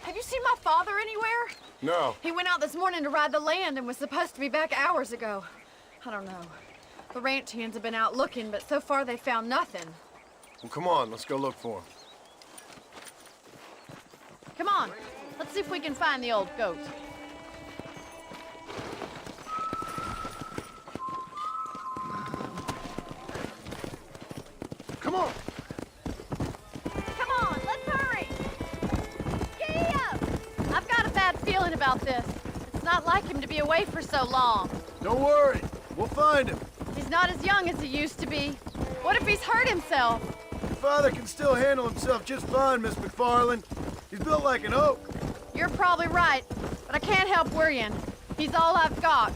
S2: Have you seen my father anywhere?
S3: No.
S2: He went out this morning to ride the land and was supposed to be back hours ago. I don't know. The ranch hands have been out looking, but so far they found nothing.
S3: Well, come on, let's go look for him.
S2: Come on, let's see if we can find the old goat.
S3: Come on!
S4: Come on, let's hurry! Giddy up!
S2: I've got a bad feeling about this. It's not like him to be away for so long.
S3: Don't worry, we'll find him.
S2: He's not as young as he used to be. What if he's hurt himself?
S3: Your father can still handle himself just fine, Miss McFarland. He's built like an oak.
S2: You're probably right, but I can't help worrying. He's all I've got.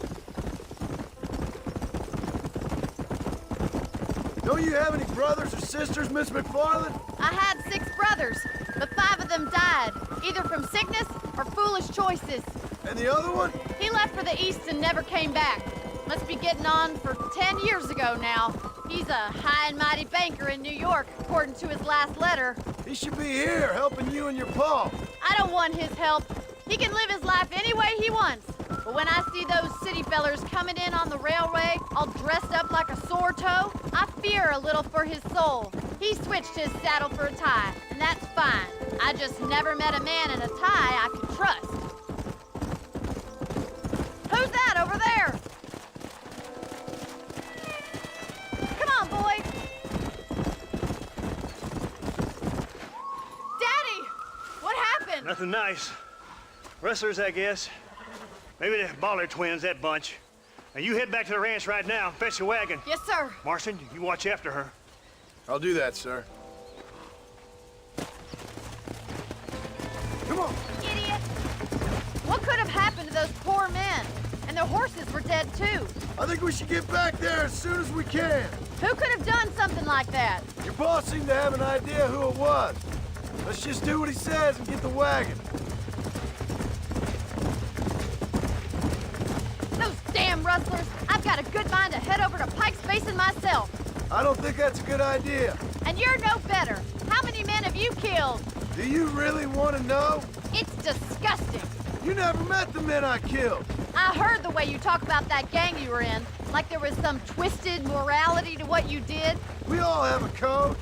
S3: Don't you have any brothers or sisters, Miss McFarland?
S2: I had 6 brothers, but 5 of them died, either from sickness or foolish choices.
S3: And the other one?
S2: He left for the east and never came back. Must be getting on for 10 years ago now. He's a high and mighty banker in New York, according to his last letter.
S3: He should be here, helping you and your pa.
S2: I don't want his help. He can live his life any way he wants. But when I see those city fellers coming in on the railway, all dressed up like a sore toe, I fear a little for his soul. He switched his saddle for a tie, and that's fine. I just never met a man in a tie I could trust. Who's that over there? Come on, boys. Daddy! What happened?
S7: Nothing nice. Rustlers, I guess. Maybe the Baller twins, that bunch. Now you head back to the ranch right now. Fetch the wagon.
S2: Yes, sir.
S7: Marston, you watch after her.
S3: I'll do that, sir. Come on.
S2: Idiot! What could have happened to those poor men? And their horses were dead, too.
S3: I think we should get back there as soon as we can.
S2: Who could have done something like that?
S3: Your boss seemed to have an idea who it was. Let's just do what he says and get the wagon.
S2: Those damn rustlers! I've got a good mind to head over to Pike's Basin myself.
S3: I don't think that's a good idea.
S2: And you're no better. How many men have you killed?
S3: Do you really want to know?
S2: It's disgusting.
S3: You never met the men I killed.
S2: I heard the way you talk about that gang you were in, like there was some twisted morality to what you did.
S3: We all have a code.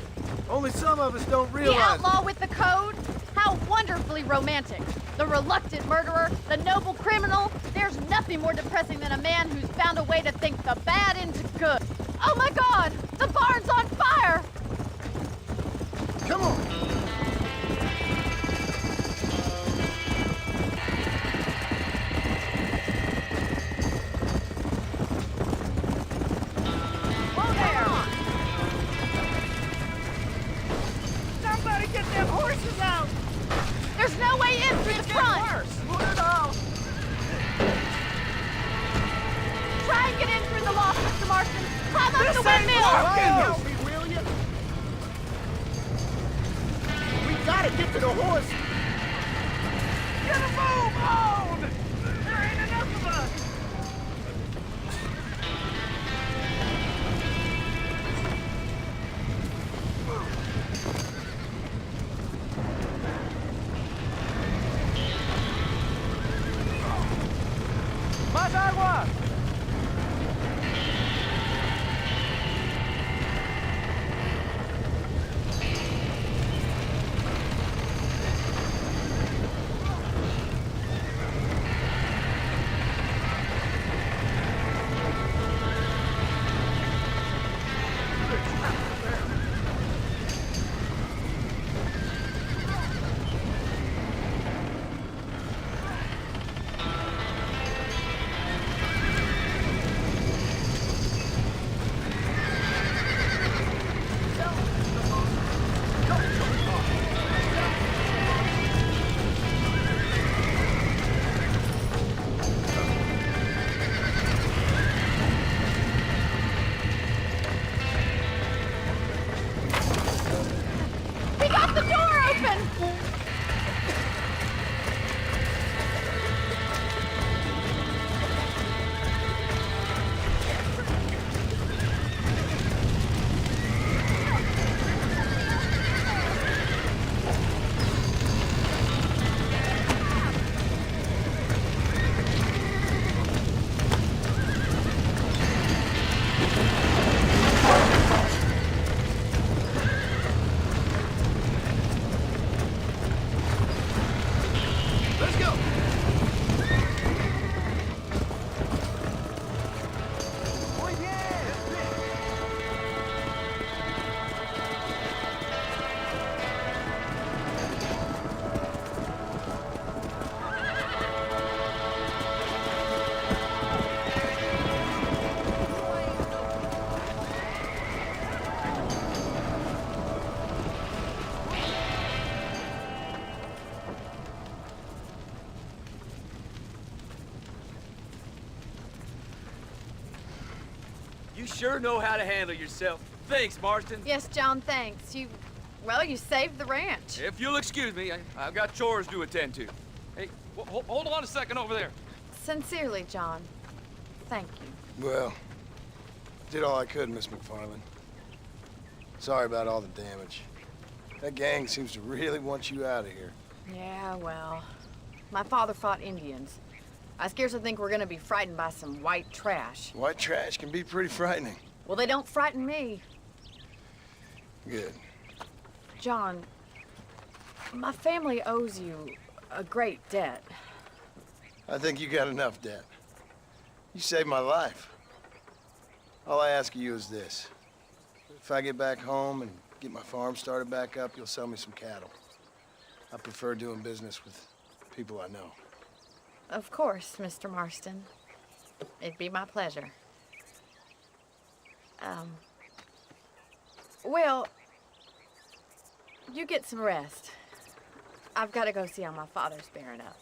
S3: Only some of us don't realize
S2: The outlaw with the code? How wonderfully romantic. The reluctant murderer, the noble criminal. There's nothing more depressing than a man who's found a way to think the bad into good. Oh my God! The barn's on fire!
S3: Come on!
S2: Whoa there!
S5: Somebody get them horses out!
S2: There's no way in through the front! Try and get in through the loft, Mr. Marston. Climb up the windmill!
S5: Help me, will you? We gotta get to the horse. Get a move on! There ain't enough of us. Más agua!
S13: You sure know how to handle yourself. Thanks, Marston.
S4: Yes, John, thanks. Well, you saved the ranch.
S13: If you'll excuse me, I've got chores to attend to. Hey, hold on a second over there.
S4: Sincerely, John. Thank you.
S3: Well, did all I could, Miss McFarland. Sorry about all the damage. That gang seems to really want you out of here.
S2: Yeah, well, my father fought Indians. I scarcely think we're gonna be frightened by some white trash.
S3: White trash can be pretty frightening.
S2: Well, they don't frighten me.
S3: Good.
S2: John, my family owes you a great debt.
S3: I think you got enough debt. You saved my life. All I ask of you is this. If I get back home and get my farm started back up, you'll sell me some cattle. I prefer doing business with people I know.
S2: Of course, Mr. Marston. It'd be my pleasure. Well, you get some rest. I've got to go see how my father's bearing up.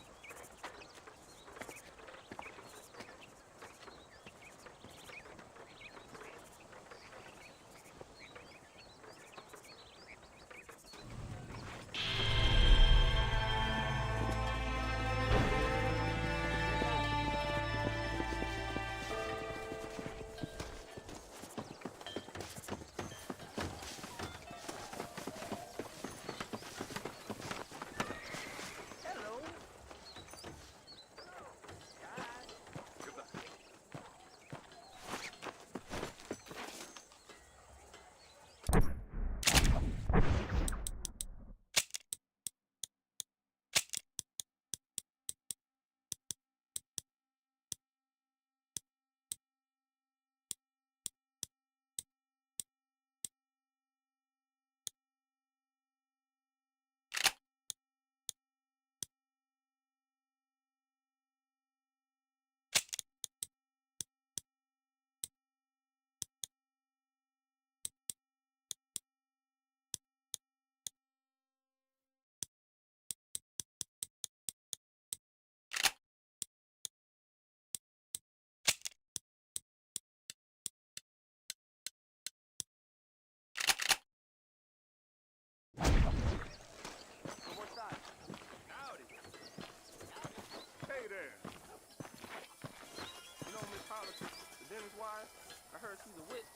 S6: I heard she's a witch.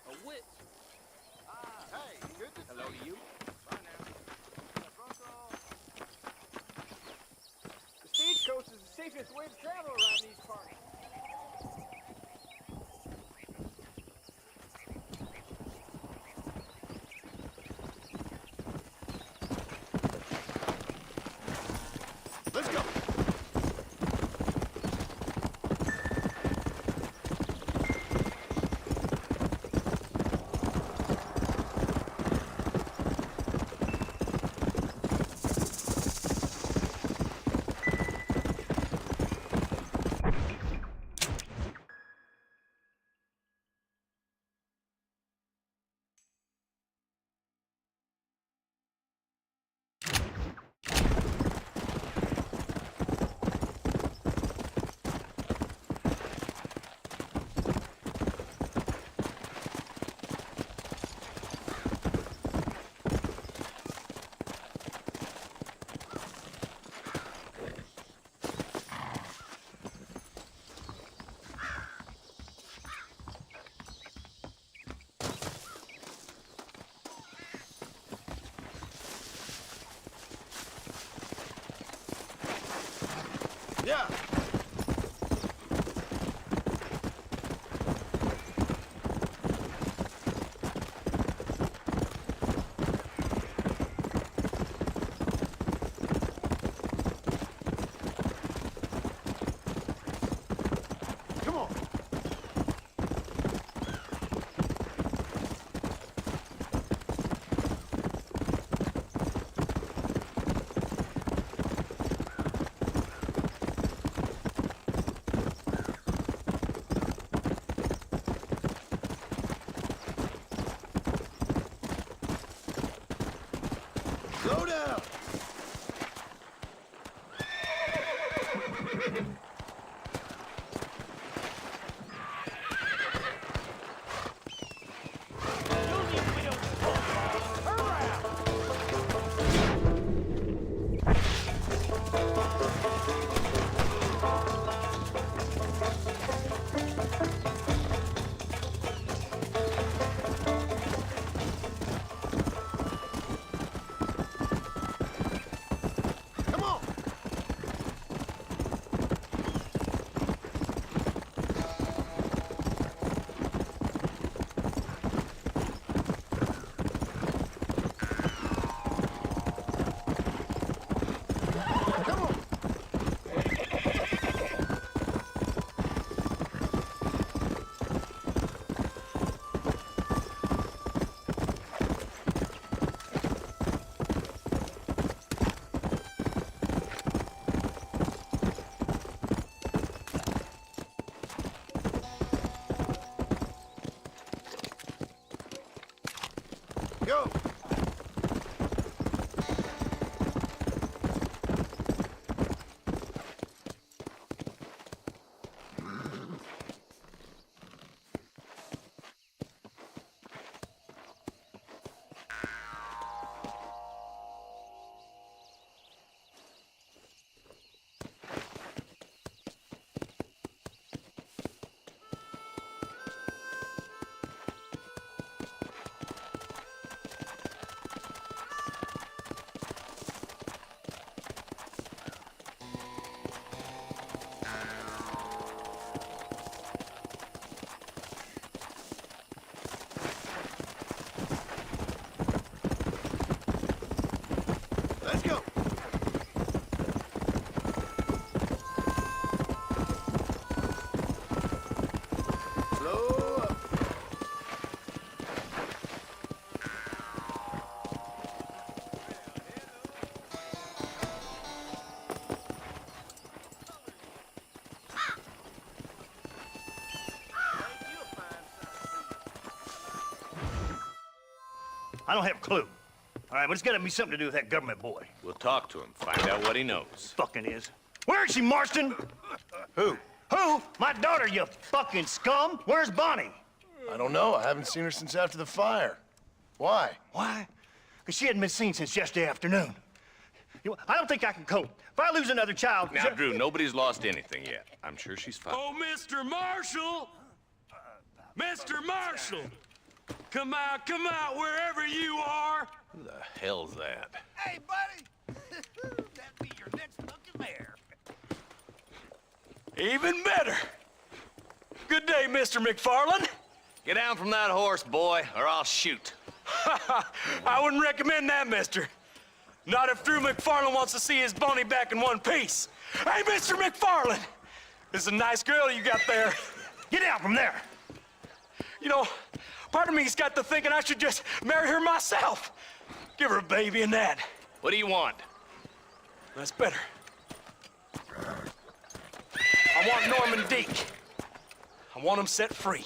S6: A witch? Hey, good to hello to you. Bye now. The stagecoach is the safest way to travel around these parts.
S3: Let's go.
S5: Go! Let's go! Slow up.
S7: I don't have a clue. All right, but it's gotta be something to do with that government boy.
S8: We'll talk to him, find out what he knows.
S7: Fucking is. Where is she, Marston?
S3: Who?
S7: Who? My daughter, you fucking scum! Where's Bonnie?
S3: I don't know. I haven't seen her since after the fire. Why?
S7: Why? Because she hadn't been seen since yesterday afternoon. You know, I don't think I can cope. If I lose another child...
S8: Now, Drew, nobody's lost anything yet. I'm sure she's fine.
S13: Oh, Mr. Marshall! Mr. Marshall! Come out, wherever you are!
S8: Who the hell's that?
S12: Hey, buddy! That'd be your next looking mare.
S13: Even better! Good day, Mr. McFarland.
S8: Get down from that horse, boy, or I'll shoot.
S13: I wouldn't recommend that, mister. Not if Drew McFarland wants to see his Bonnie back in one piece. Hey, Mr. McFarland! This is a nice girl you got there.
S7: Get out from there!
S13: You know, part of me's got to thinking I should just marry her myself. Give her a baby and that.
S8: What do you want?
S13: That's better. I want Norman Deek. I want him set free.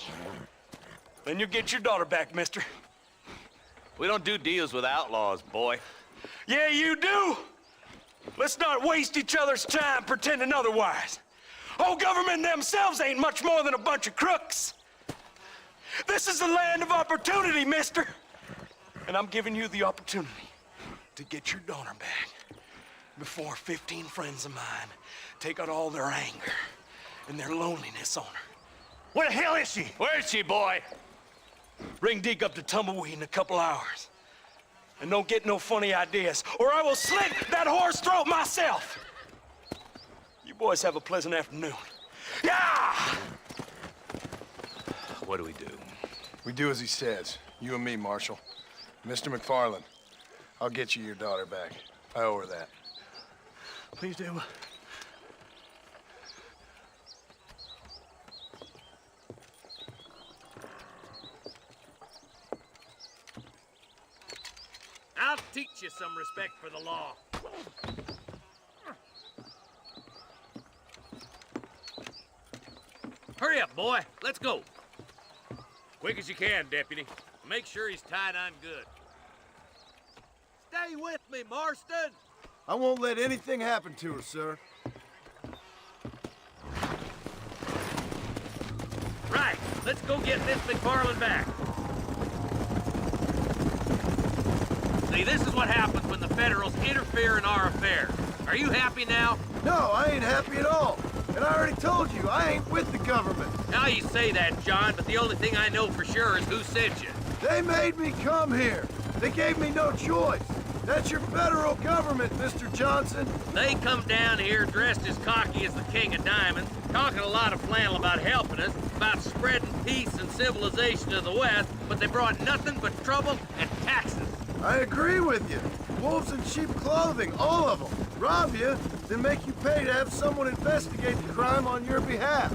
S13: Then you'll get your daughter back, mister.
S8: We don't do deals with outlaws, boy.
S13: Yeah, you do. Let's not waste each other's time pretending otherwise. Oh, government themselves ain't much more than a bunch of crooks. This is the land of opportunity, mister. And I'm giving you the opportunity to get your daughter back before 15 friends of mine take out all their anger and their loneliness on her.
S7: Where the hell is she?
S8: Where is she, boy?
S13: Bring Deke up to Tumbleweed in a couple hours. And don't get no funny ideas, or I will slit that horse throat myself. You boys have a pleasant afternoon. Yeah!
S8: What do we do?
S3: We do as he says. You and me, Marshal. Mr. McFarland, I'll get you your daughter back. I owe her that.
S7: Please do.
S12: I'll teach you some respect for the law. Hurry up, boy. Let's go. Quick as you can, Deputy. Make sure he's tied on good. Stay with me, Marston.
S5: I won't let anything happen to her, sir.
S12: Right. Let's go get Miss McFarland back. See, this is what happens when the Federals interfere in our affairs. Are you happy now?
S5: No, I ain't happy at all. And I already told you, I ain't with the government.
S12: Now you say that, John, but the only thing I know for sure is who sent you.
S5: They made me come here. They gave me no choice. That's your federal government, Mr. Johnson.
S12: They come down here dressed as cocky as the King of Diamonds, talking a lot of flannel about helping us, about spreading peace and civilization to the West, but they brought nothing but trouble and taxes.
S5: I agree with you. Wolves in sheep clothing, all of them. Rob you, then make you pay to have someone investigate the crime on your behalf.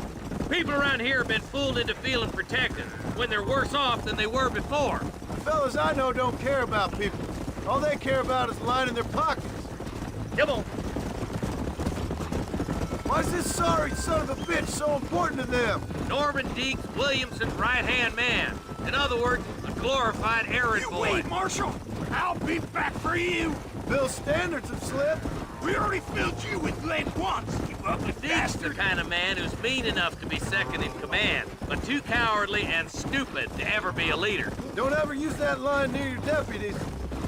S12: People around here have been fooled into feeling protected, when they're worse off than they were before.
S5: The fellas I know don't care about people. All they care about is lining their pockets.
S12: Come on.
S5: Why's this sorry son of a bitch so important to them?
S12: Norman Deeks, Williamson's right-hand man. In other words, a glorified errand boy.
S5: Wait, Marshal! I'll be back for you!
S3: Bill's standards have slipped.
S5: We already filled you with lead once, you ugly
S12: Deke's the
S5: bastard!
S12: kind of man who's mean enough to be second in command, but too cowardly and stupid to ever be a leader.
S3: Don't ever use that line near your deputies.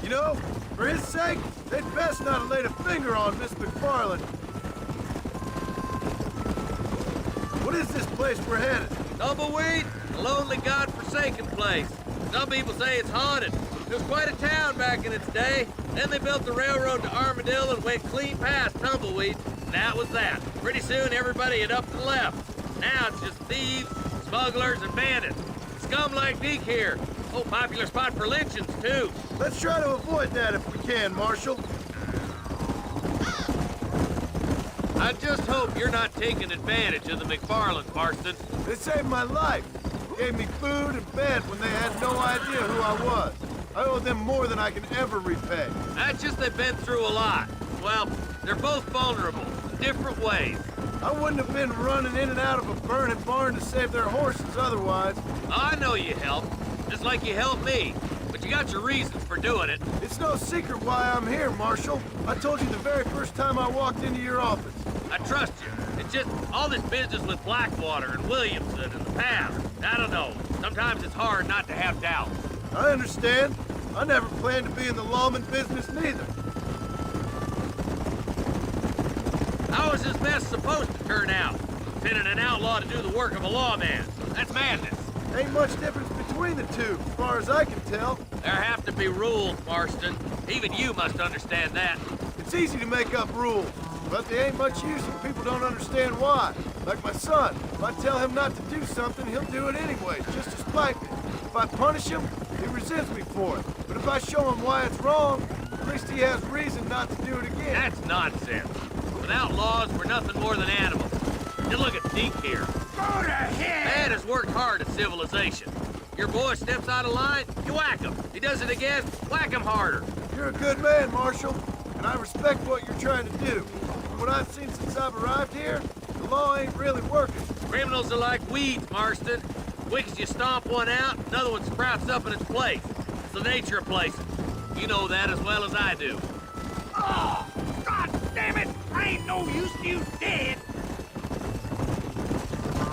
S3: You know, for his sake, they'd best not have laid a finger on Miss McFarland. What is this place we're headed?
S12: Tumbleweed, a lonely, god-forsaken place. Some people say it's haunted. It was quite a town back in its day. Then they built the railroad to Armadillo and went clean past Tumbleweed, and that was that. Pretty soon, everybody had up and left. Now it's just thieves, smugglers, and bandits. Scum like Deke here. Oh, popular spot for lynchings, too.
S3: Let's try to avoid that if we can, Marshal.
S12: I just hope you're not taking advantage of the McFarlands, Marston.
S3: They saved my life. Gave me food and bed when they had no idea who I was. I owe them more than I can ever repay.
S12: That's just they've been through a lot. Well, they're both vulnerable, in different ways.
S3: I wouldn't have been running in and out of a burning barn to save their horses otherwise.
S12: I know you helped, just like you helped me. But you got your reasons for doing it.
S3: It's no secret why I'm here, Marshal. I told you the very first time I walked into your office.
S12: I trust you. It's just all this business with Blackwater and Williamson and the past. I don't know. Sometimes it's hard not to have doubts.
S3: I understand. I never planned to be in the lawman business neither.
S12: How is this mess supposed to turn out? Sending an outlaw to do the work of a lawman. That's madness.
S3: Ain't much difference between the two, as far as I can tell.
S12: There have to be rules, Marston. Even you must understand that.
S3: It's easy to make up rules, but they ain't much use if people don't understand why. Like my son. If I tell him not to do something, he'll do it anyway, just to spite me. If I punish him, he resents me for it. But if I show him why it's wrong, at least he has reason not to do it again.
S12: That's nonsense. Without laws, we're nothing more than animals. Just look at Deke here.
S5: Go to hell!
S12: Man has worked hard at civilization. Your boy steps out of line, you whack him. He does it again, whack him harder.
S3: You're a good man, Marshal, and I respect what you're trying to do. From what I've seen since I've arrived here, the law ain't really working.
S12: Criminals are like weeds, Marston. Quick as you stomp one out, another one sprouts up in its place. It's the nature of places. You know that as well as I do.
S5: Oh, God damn it! I ain't no use to you dead!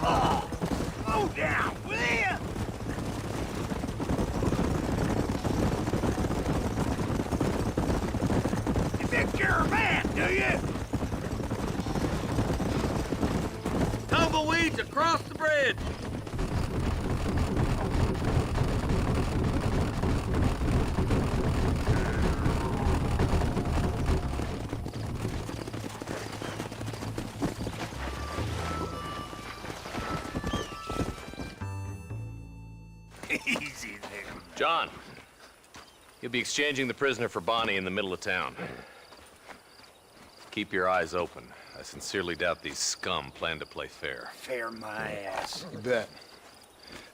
S5: Oh, slow down, will ya? You think you're a man, do you?
S12: Tumbleweeds across the bridge.
S5: Easy there.
S8: John, you'll be exchanging the prisoner for Bonnie in the middle of town. Keep your eyes open. I sincerely doubt these scum plan to play fair.
S5: Fair my ass.
S3: You bet.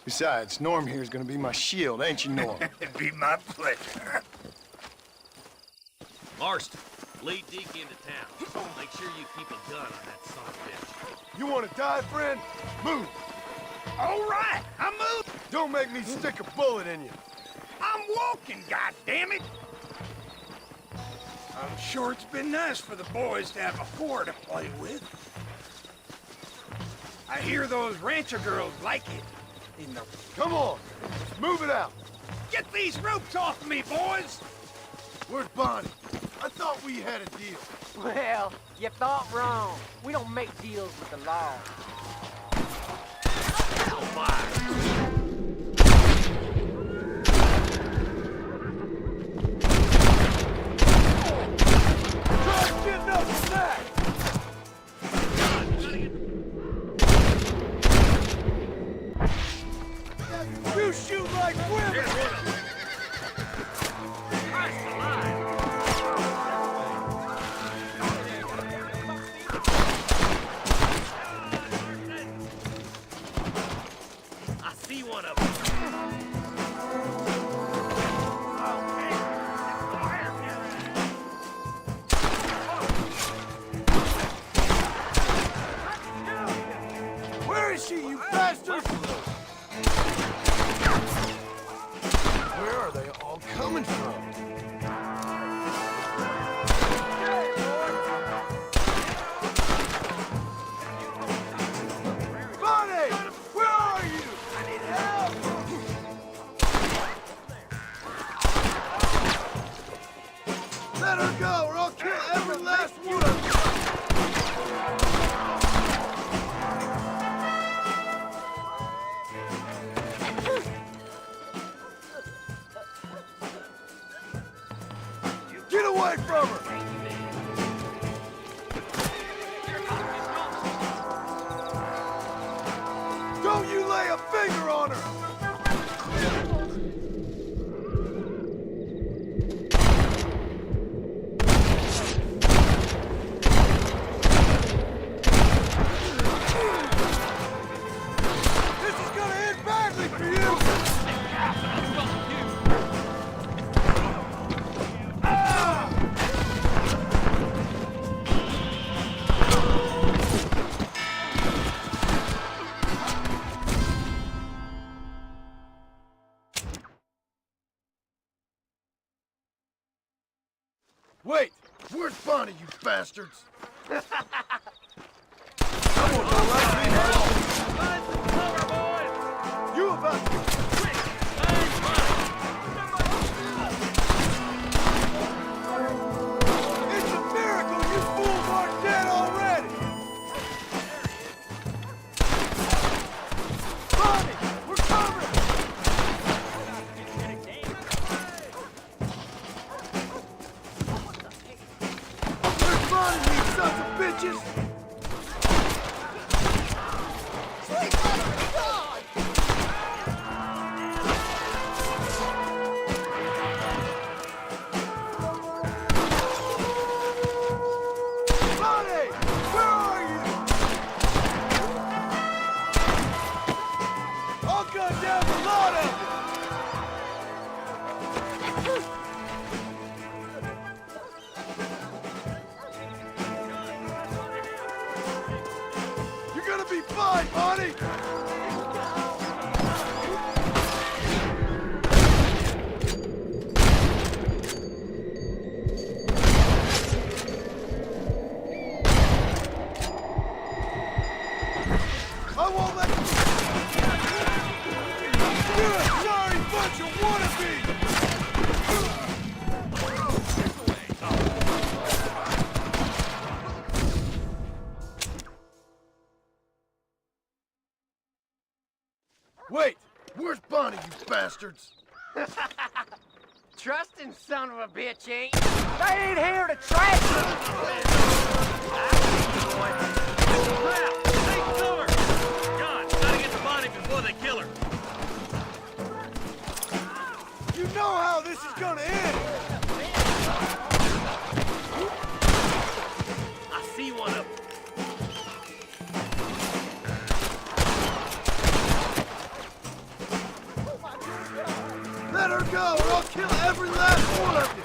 S3: Besides, Norm here's gonna be my shield, ain't you, Norm?
S5: It'd be my pleasure.
S12: Marston, lead Deke into town. Make sure you keep a gun on that son of a bitch.
S3: You wanna die, friend? Move!
S5: All right, I move.
S3: Don't make me stick a bullet in you.
S5: I'm walking, goddammit! I'm sure it's been nice for the boys to have a whore to play with. I hear those rancher girls like it. In the...
S3: Come on, let's move it out.
S5: Get these ropes off me, boys!
S3: Where's Bonnie? I thought we had a deal.
S14: Well, you thought wrong. We don't make deals with the law.
S3: Try getting up from that! You shoot like women!
S12: I see one of them.
S3: Where is she, you bastard? coming from? Bonnie! Where are you? I need help! Let her go, or I'll kill every last one of you! Get away from her! Don't you lay a finger on her! This is gonna end badly for you! Wait! Where's Bonnie, you bastards? Someone will let me know!
S12: Find some cover, boys!
S3: You about to...
S12: Quick! Find Bonnie!
S3: It's a miracle you fools aren't dead already! Bonnie! We're coming! Where's Bonnie, you sons of bitches? Sweet mother of God! Bonnie! Where are you? I'll gun down a lot of you! You're gonna be fine, Bonnie! I won't let you... You're a sorry bunch of wannabes! Wait! Where's Bonnie, you bastards?
S14: Trusting son of a bitch, ain't you? They ain't here to trash you!
S12: Crap! Take cover! John, gotta get to Bonnie before they kill her.
S3: You know how this is gonna end!
S12: I see one of them.
S3: Let her go, or I'll kill every last one of you!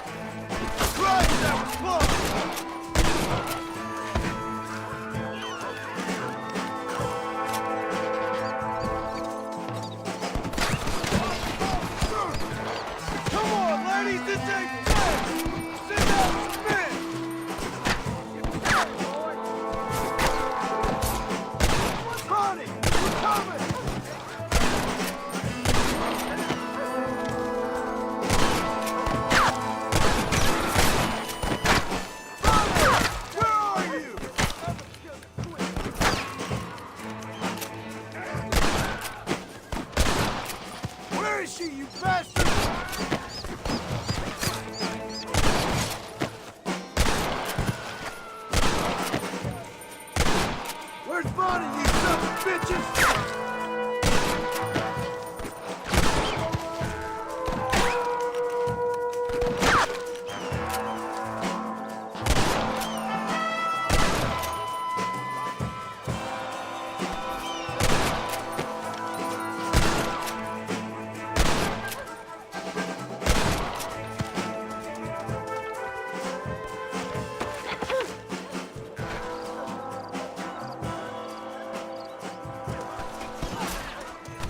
S3: Christ, that was close! Come on, ladies, this ain't fair! Send out some men! Bonnie, we're coming! Where is she, you bastard? Where's Bonnie, you son of bitches?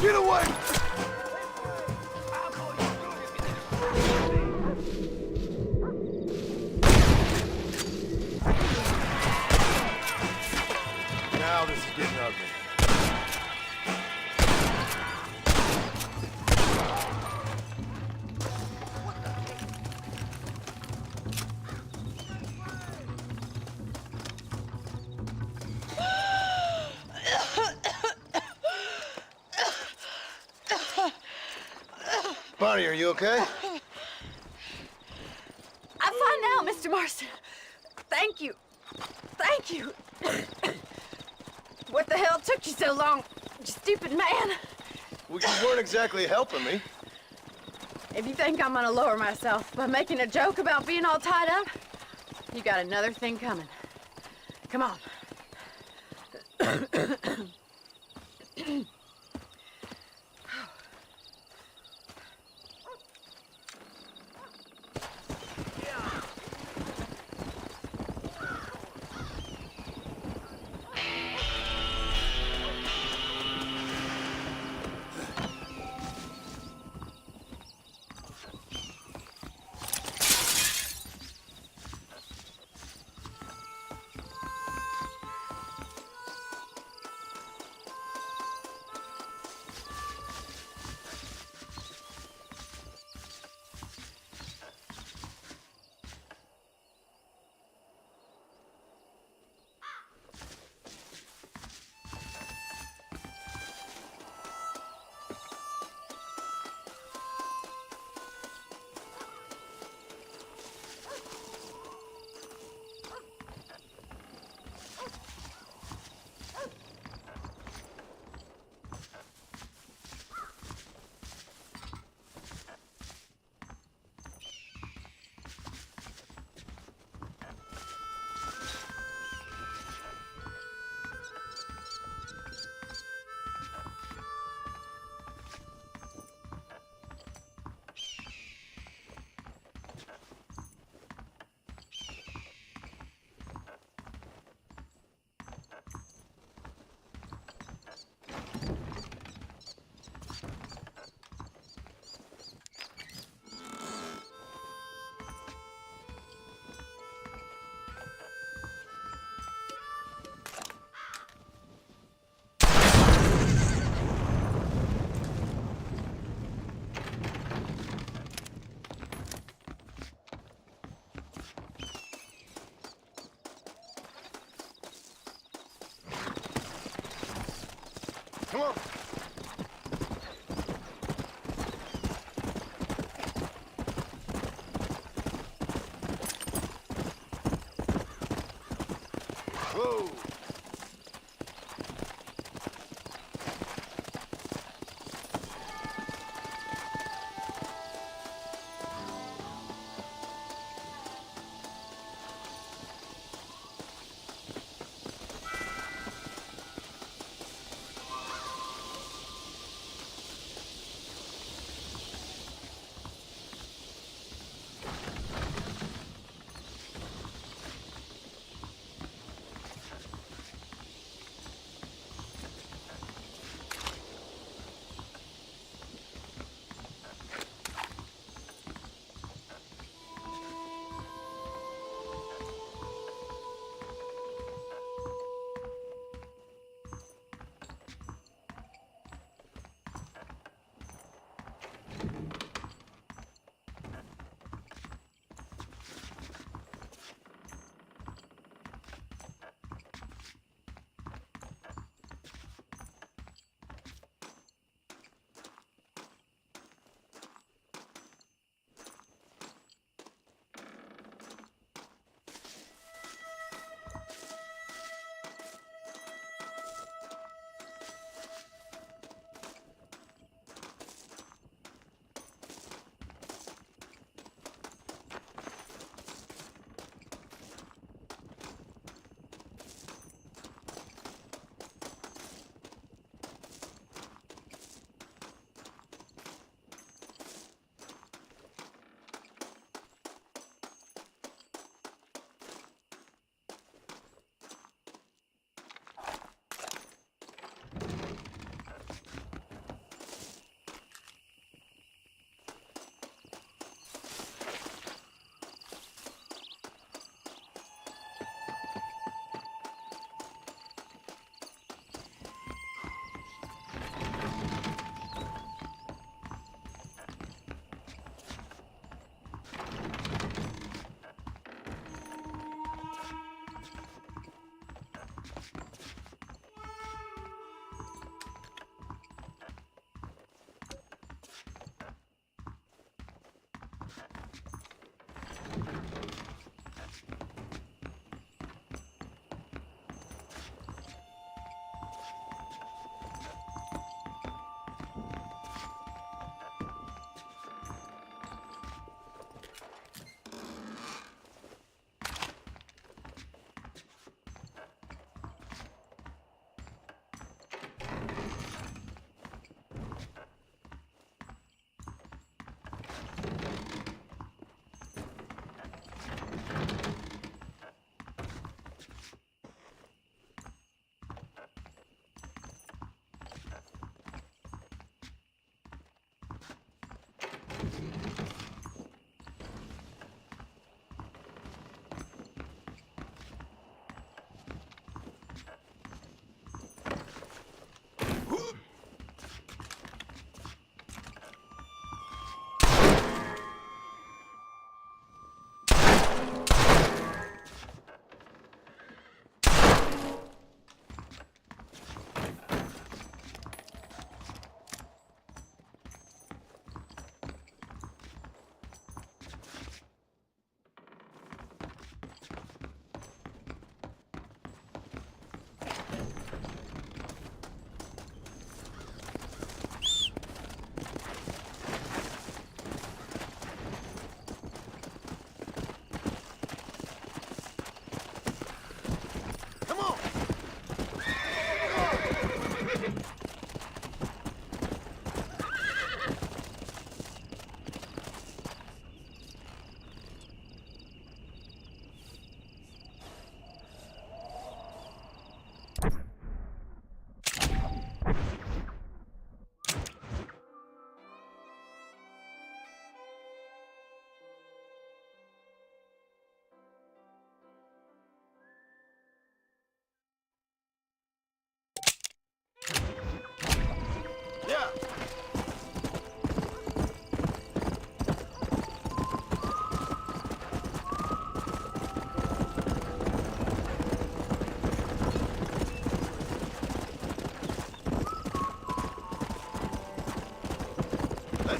S3: Get away! Now this is getting ugly. Bonnie, are you okay?
S2: I'm fine now, Mr. Marston. Thank you. Thank you. What the hell took you so long, you stupid man?
S3: Well, you weren't exactly helping me.
S2: If you think I'm gonna lower myself by making a joke about being all tied up, you got another thing coming. Come on.
S3: Come on. Whoa.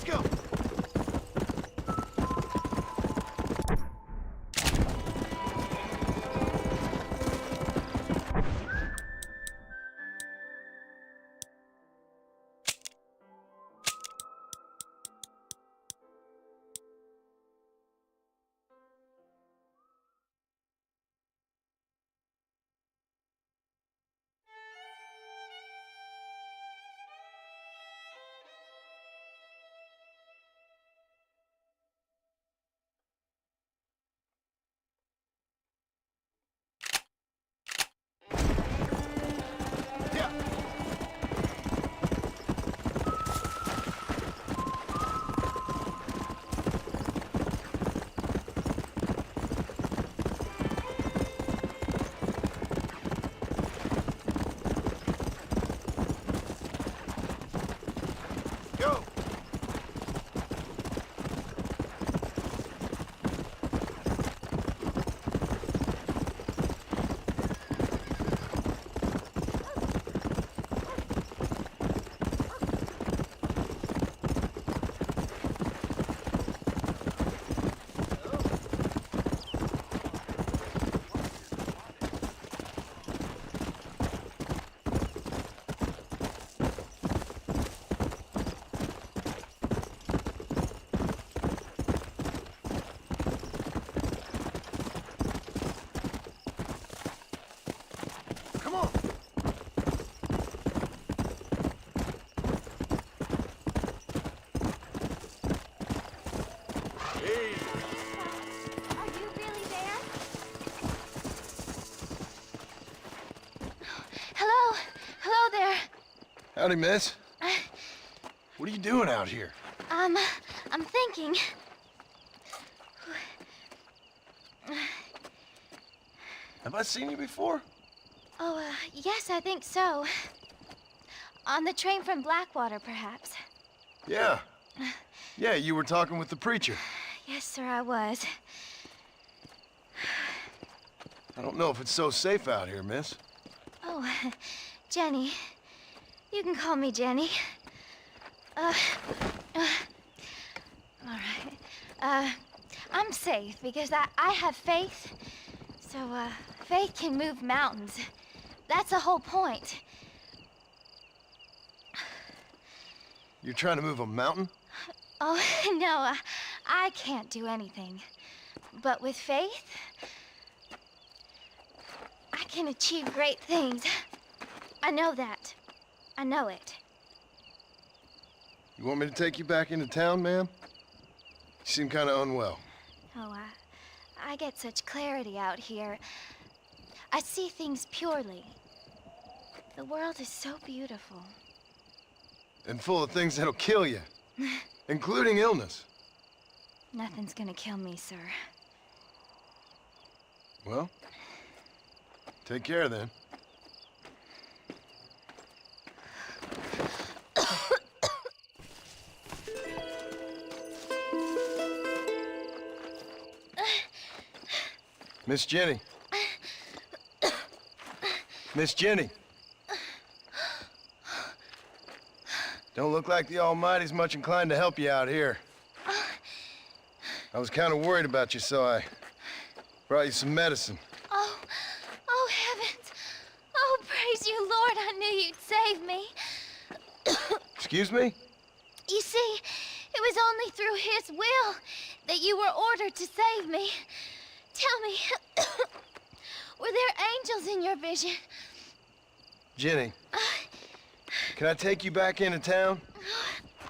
S3: Let's go. Howdy, miss. What are you doing out here?
S4: I'm thinking.
S3: Have I seen you before?
S4: Oh, yes, I think so. On the train from Blackwater, perhaps.
S3: Yeah. Yeah, you were talking with the preacher.
S4: Yes, sir, I was.
S3: I don't know if it's so safe out here, miss.
S4: Oh, Jenny. You can call me Jenny. All right. I'm safe because I have faith. So, faith can move mountains. That's the whole point.
S3: You're trying to move a mountain?
S4: Oh, no, I can't do anything. But with faith, I can achieve great things. I know that. I know it.
S3: You want me to take you back into town, ma'am? You seem kind of unwell.
S4: Oh, I get such clarity out here. I see things purely. The world is so beautiful.
S3: And full of things that'll kill you, including illness.
S4: Nothing's gonna kill me, sir.
S3: Well, take care then. Miss Jenny. Miss Jenny. Don't look like the Almighty's much inclined to help you out here. I was kind of worried about you, so I brought you some medicine.
S4: Oh heavens. Oh, praise you, Lord. I knew you'd save me.
S3: Excuse me?
S4: You see, it was only through his will that you were ordered to save me. Tell me, were there angels in your vision?
S3: Jenny, can I take you back into town?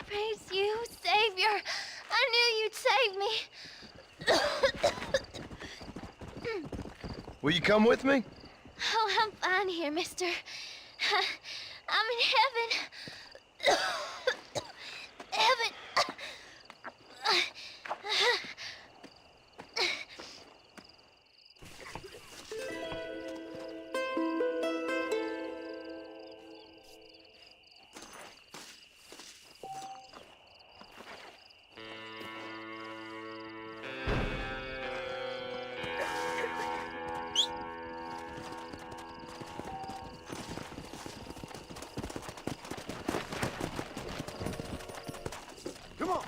S4: Praise you, Savior. I knew you'd save me.
S3: Will you come with me?
S4: Oh, I'm fine here, mister. I'm in heaven. Heaven.
S3: Come on.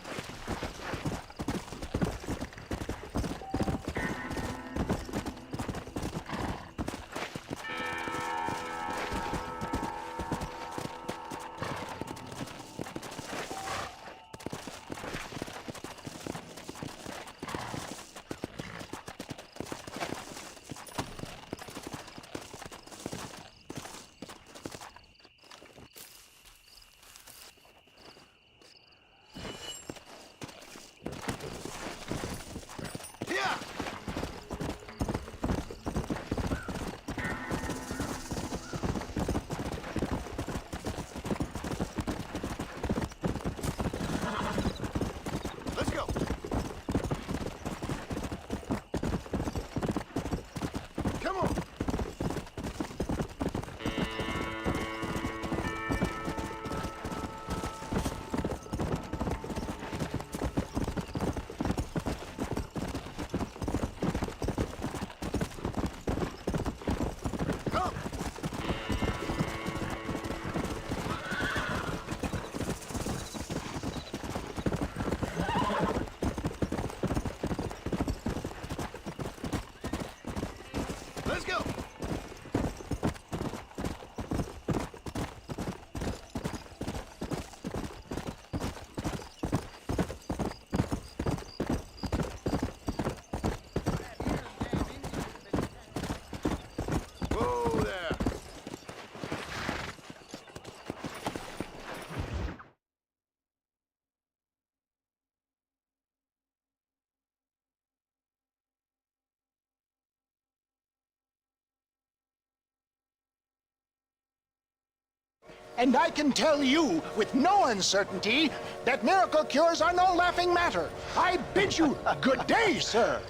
S5: And I can tell you with no uncertainty that miracle cures are no laughing matter. I bid you good day, sir.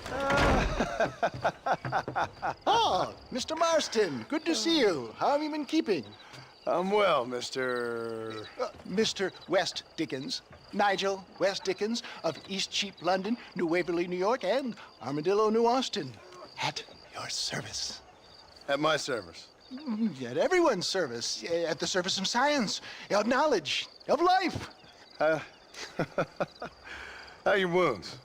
S5: Oh, Mr. Marston, good to see you. How have you been keeping?
S3: I'm well, Mr.
S5: Mr. West Dickens. Nigel West Dickens of East Cheap, London, New Waverly, New York, and Armadillo, New Austin. At your service.
S3: At my service.
S5: At everyone's service. At the service of science, of knowledge, of life.
S3: How are your wounds?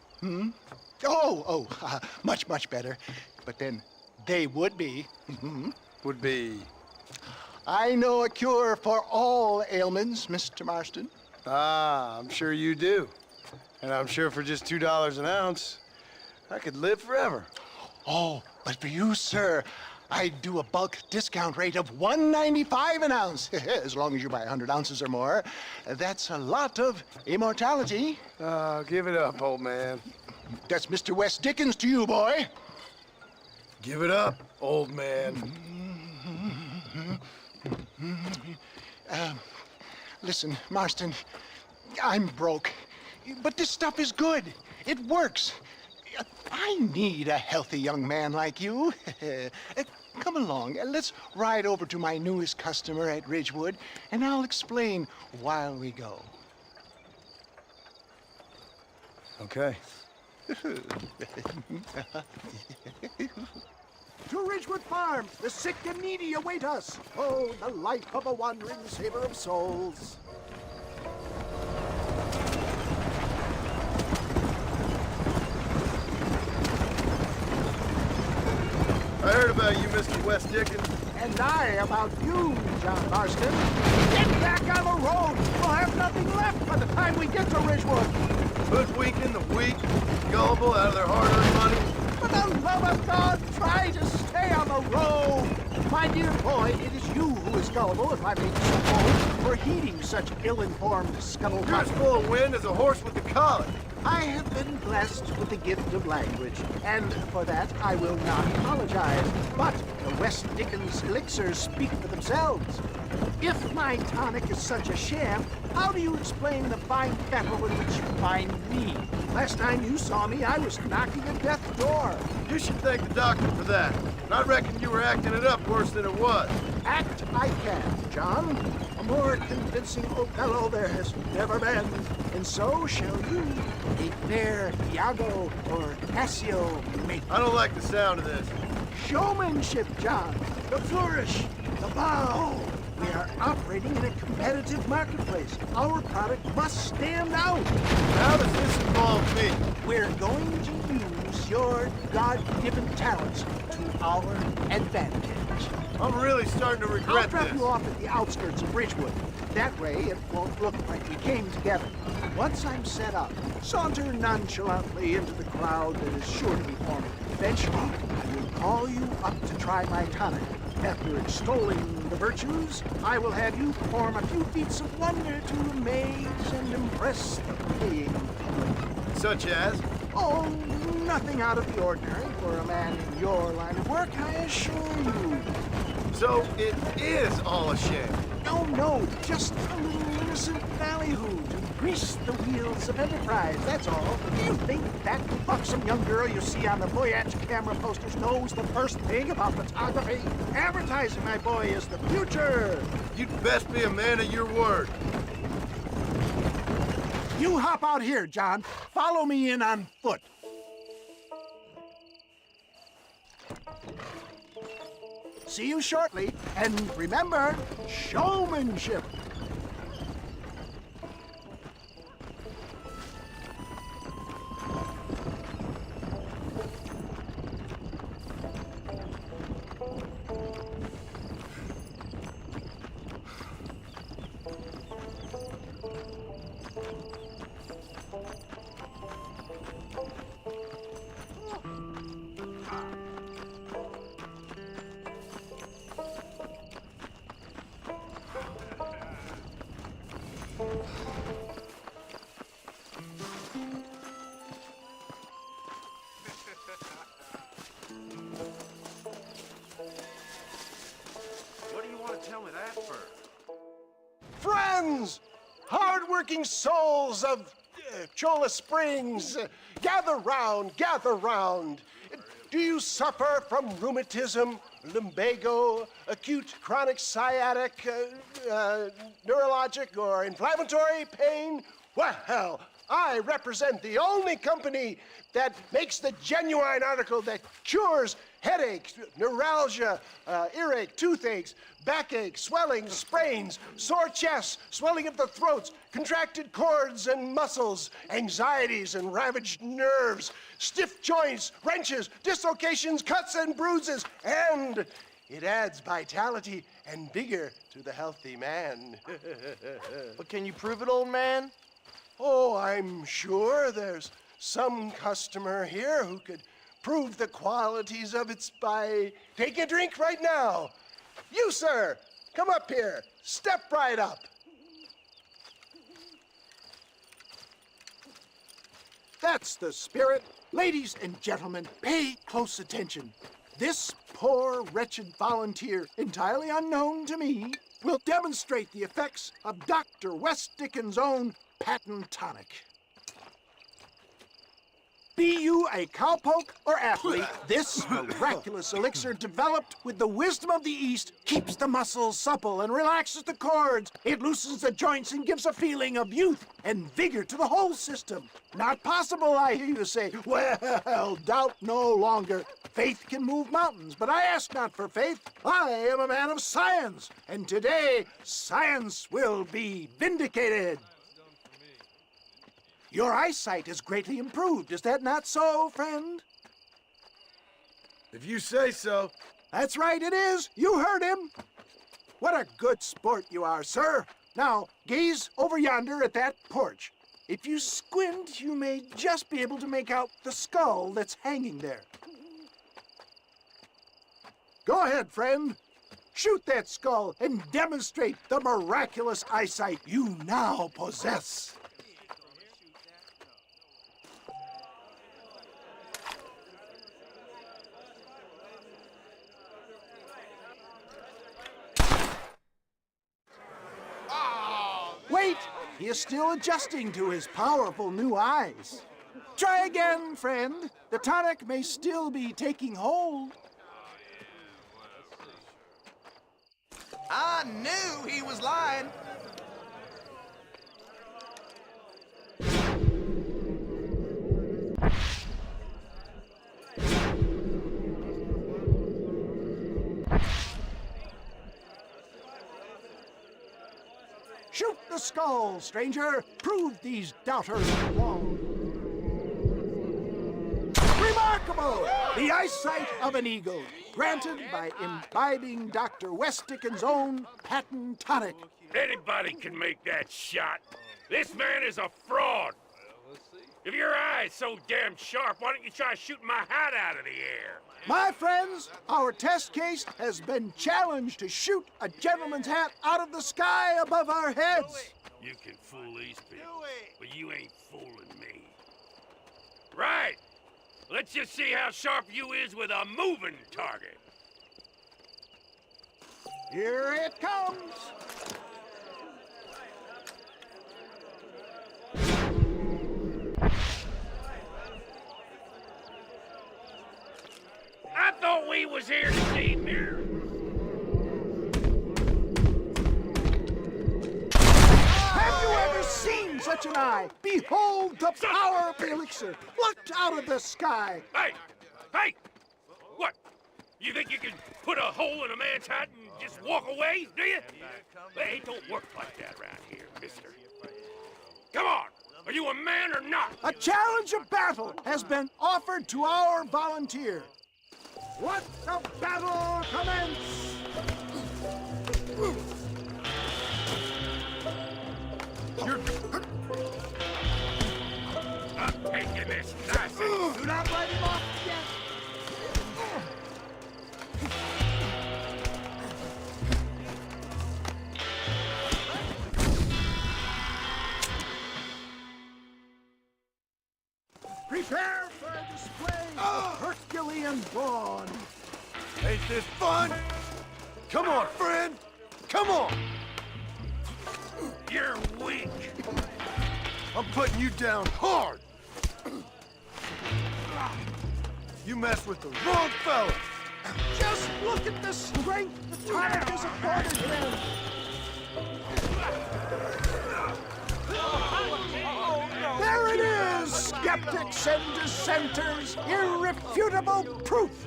S5: Much, much better. But then they would be.
S3: Would be.
S5: I know a cure for all ailments, Mr. Marston.
S3: Ah, I'm sure you do. And I'm sure for just $2 an ounce, I could live forever.
S5: Oh, but for you, sir, I'd do a bulk discount rate of $1.95 an ounce, as long as you buy 100 ounces or more. That's a lot of immortality.
S3: Give it up, old man.
S5: That's Mr. West Dickens to you, boy.
S3: Give it up, old man.
S5: Listen, Marston, I'm broke, but this stuff is good. It works. I need a healthy young man like you. Come along, let's ride over to my newest customer at Ridgewood, and I'll explain while we go.
S3: Okay.
S5: To Ridgewood Farm, the sick and needy await us. Oh, the life of a wandering saver of souls.
S3: I heard about you, Mr. West Dickens.
S5: And I about you, John Marston. Get back on the road! We'll have nothing left by the time we get to Ridgewood.
S3: Hoodwinking the weak, gullible out of their hard-earned money.
S5: For the love of God, try to stay on the road! My dear boy, it is you who is gullible, if I may be so bold, for heeding such ill-informed scuttlebutt.
S3: You're as full of wind as a horse with the colic.
S5: I have been blessed with the gift of language, and for that I will not apologize. But the West Dickens elixirs speak for themselves. If my tonic is such a sham, how do you explain the fine battle in which you find me? Last time you saw me, I was knocking at death's door.
S3: You should thank the doctor for that. And I reckon you were acting it up worse than it was.
S5: Act I can, John. A more convincing Othello there has never been. And so shall you, a fair Iago or Cassio, mate.
S3: I don't like the sound of this.
S5: Showmanship, John. The flourish, the bow. We are operating in a competitive marketplace. Our product must stand out.
S3: How does this involve me?
S5: We're going to use your God-given talents to our advantage.
S3: I'm really starting to regret
S5: I'll drop
S3: this.
S5: you off at the outskirts of Ridgewood. That way, it won't look like we came together. Once I'm set up, saunter nonchalantly into the crowd that is sure to be forming. Eventually, I will call you up to try my tonic. After extolling the virtues, I will have you perform a few feats of wonder to amaze and impress the paying public.
S3: Such as?
S5: Oh, nothing out of the ordinary for a man in your line of work, I assure you.
S3: So it is all a sham.
S5: No, just a little innocent ballyhoo to grease the wheels of enterprise, that's all. Do you think that buxom young girl you see on the Voyage camera posters knows the first thing about photography? Advertising, my boy, is the future.
S3: You'd best be a man of your word.
S5: You hop out here, John. Follow me in on foot. See you shortly, and remember, showmanship.
S1: What do you want to tell me that for?
S5: Friends, hard-working souls of Chola Springs, gather round, gather round. Do you suffer from rheumatism, lumbago, acute chronic sciatic, neurologic, or inflammatory pain? Well, I represent the only company that makes the genuine article that cures headaches, neuralgia, earache, toothaches, backache, swelling, sprains, sore chests, swelling of the throats, contracted cords and muscles, anxieties and ravaged nerves, stiff joints, wrenches, dislocations, cuts and bruises, and it adds vitality and vigor to the healthy man.
S10: But can you prove it, old man?
S5: Oh, I'm sure there's some customer here who could prove the qualities of it by taking a drink right now. You, sir, come up here. Step right up. That's the spirit. Ladies and gentlemen, pay close attention. This poor, wretched volunteer, entirely unknown to me, will demonstrate the effects of Dr. West Dickens' own patent tonic. Be you a cowpoke or athlete, this miraculous elixir developed with the wisdom of the East keeps the muscles supple and relaxes the cords. It loosens the joints and gives a feeling of youth and vigor to the whole system. Not possible, I hear you say. Well, doubt no longer. Faith can move mountains, but I ask not for faith. I am a man of science, and today science will be vindicated. Your eyesight has greatly improved. Is that not so, friend?
S3: If you say so.
S5: That's right, it is. You heard him. What a good sport you are, sir. Now, gaze over yonder at that porch. If you squint, you may just be able to make out the skull that's hanging there. Go ahead, friend. Shoot that skull and demonstrate the miraculous eyesight you now possess. Wait! He is still adjusting to his powerful new eyes. Try again, friend. The tonic may still be taking hold.
S10: I knew he was lying.
S5: Shoot the skull, stranger. Prove these doubters wrong. Remarkable! The eyesight of an eagle, granted by imbibing Dr. West Dickens' own patent tonic.
S13: Anybody can make that shot. This man is a fraud. If your eye's so damn sharp, why don't you try shooting my hat out of the air?
S5: My friends, our test case has been challenged to shoot a gentleman's hat out of the sky above our heads.
S13: You can fool these people, but you ain't fooling me. Right. Let's just see how sharp you is with a moving target.
S5: Here it comes.
S13: I thought we was here to see mirrors.
S5: Have you ever seen such an eye? Behold the power of the elixir, plucked out of the sky.
S13: Hey! Hey! What? You think you can put a hole in a man's hat and just walk away, do you? Hey, it don't work like that around here, mister. Come on! Are you a man or not?
S5: A challenge of battle has been offered to our volunteer. Let the battle commence!
S13: I'm taking this nice and...
S5: Do not let him off yet! Prepare for a display of Herculean brawn.
S3: Ain't this fun? Come on, friend. Come on. I'm putting you down hard. You mess with the wrong fella.
S5: Just look at the strength the tonic has afforded him. There it is, skeptics and dissenters, irrefutable proof.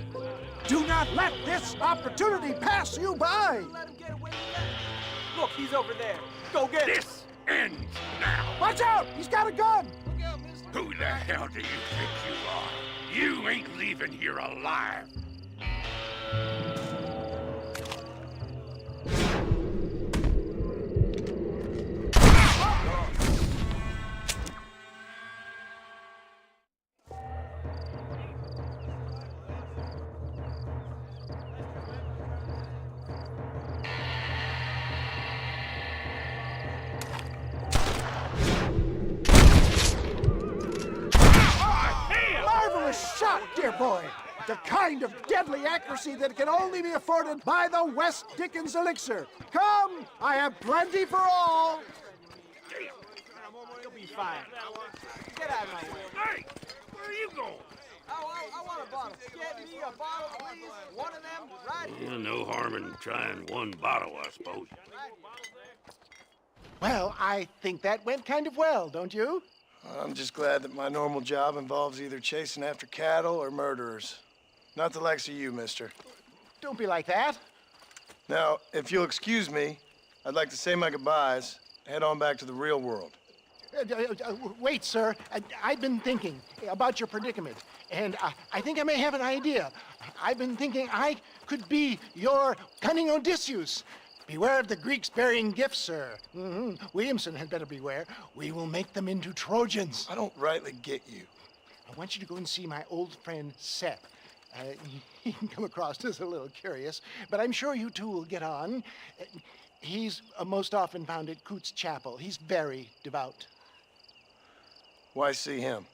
S5: Do not let this opportunity pass you by.
S14: Look, he's over there. Go get him.
S13: This ends now.
S5: Watch out! He's got a gun!
S13: Who the hell do you think you are? You ain't leaving here alive.
S5: Marvelous shot, dear boy. The kind of deadly accuracy that can only be afforded by the West Dickens elixir. Come, I have plenty for all.
S14: You'll be fine. Get out of my way.
S13: Hey, where are you going?
S14: I want a bottle. Get me a bottle, please. One of them, right here.
S13: No harm in trying one bottle, I suppose.
S5: Well, I think that went kind of well, don't you?
S3: I'm just glad that my normal job involves either chasing after cattle or murderers. Not the likes of you, mister.
S5: Don't be like that.
S3: Now, if you'll excuse me, I'd like to say my goodbyes, head on back to the real world.
S5: Wait, sir. I've been thinking about your predicament, and I think I may have an idea. I've been thinking I could be your cunning Odysseus. Beware of the Greeks bearing gifts, sir. Williamson had better beware. We will make them into Trojans.
S3: I don't rightly get you.
S5: I want you to go and see my old friend Seth. He can come across as a little curious, but I'm sure you two will get on. He's most often found at Coots Chapel. He's very devout.
S3: Why see him?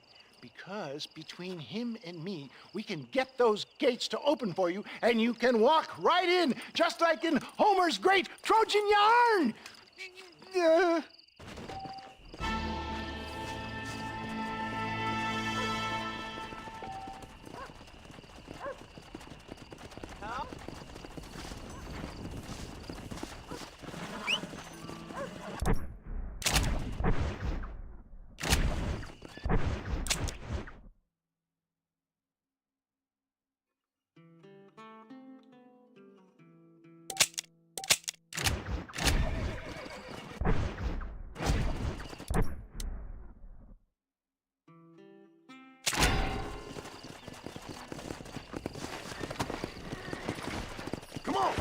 S5: Because between him and me, we can get those gates to open for you, and you can walk right in, just like in Homer's great Trojan yarn!
S3: Come on!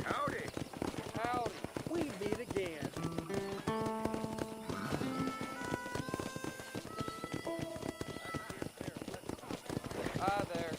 S1: Howdy.
S14: Howdy. We meet again. Hi there.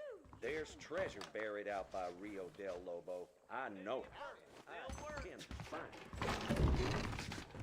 S8: them.
S1: There's treasure buried out by Rio del Lobo. I know it. I can find it.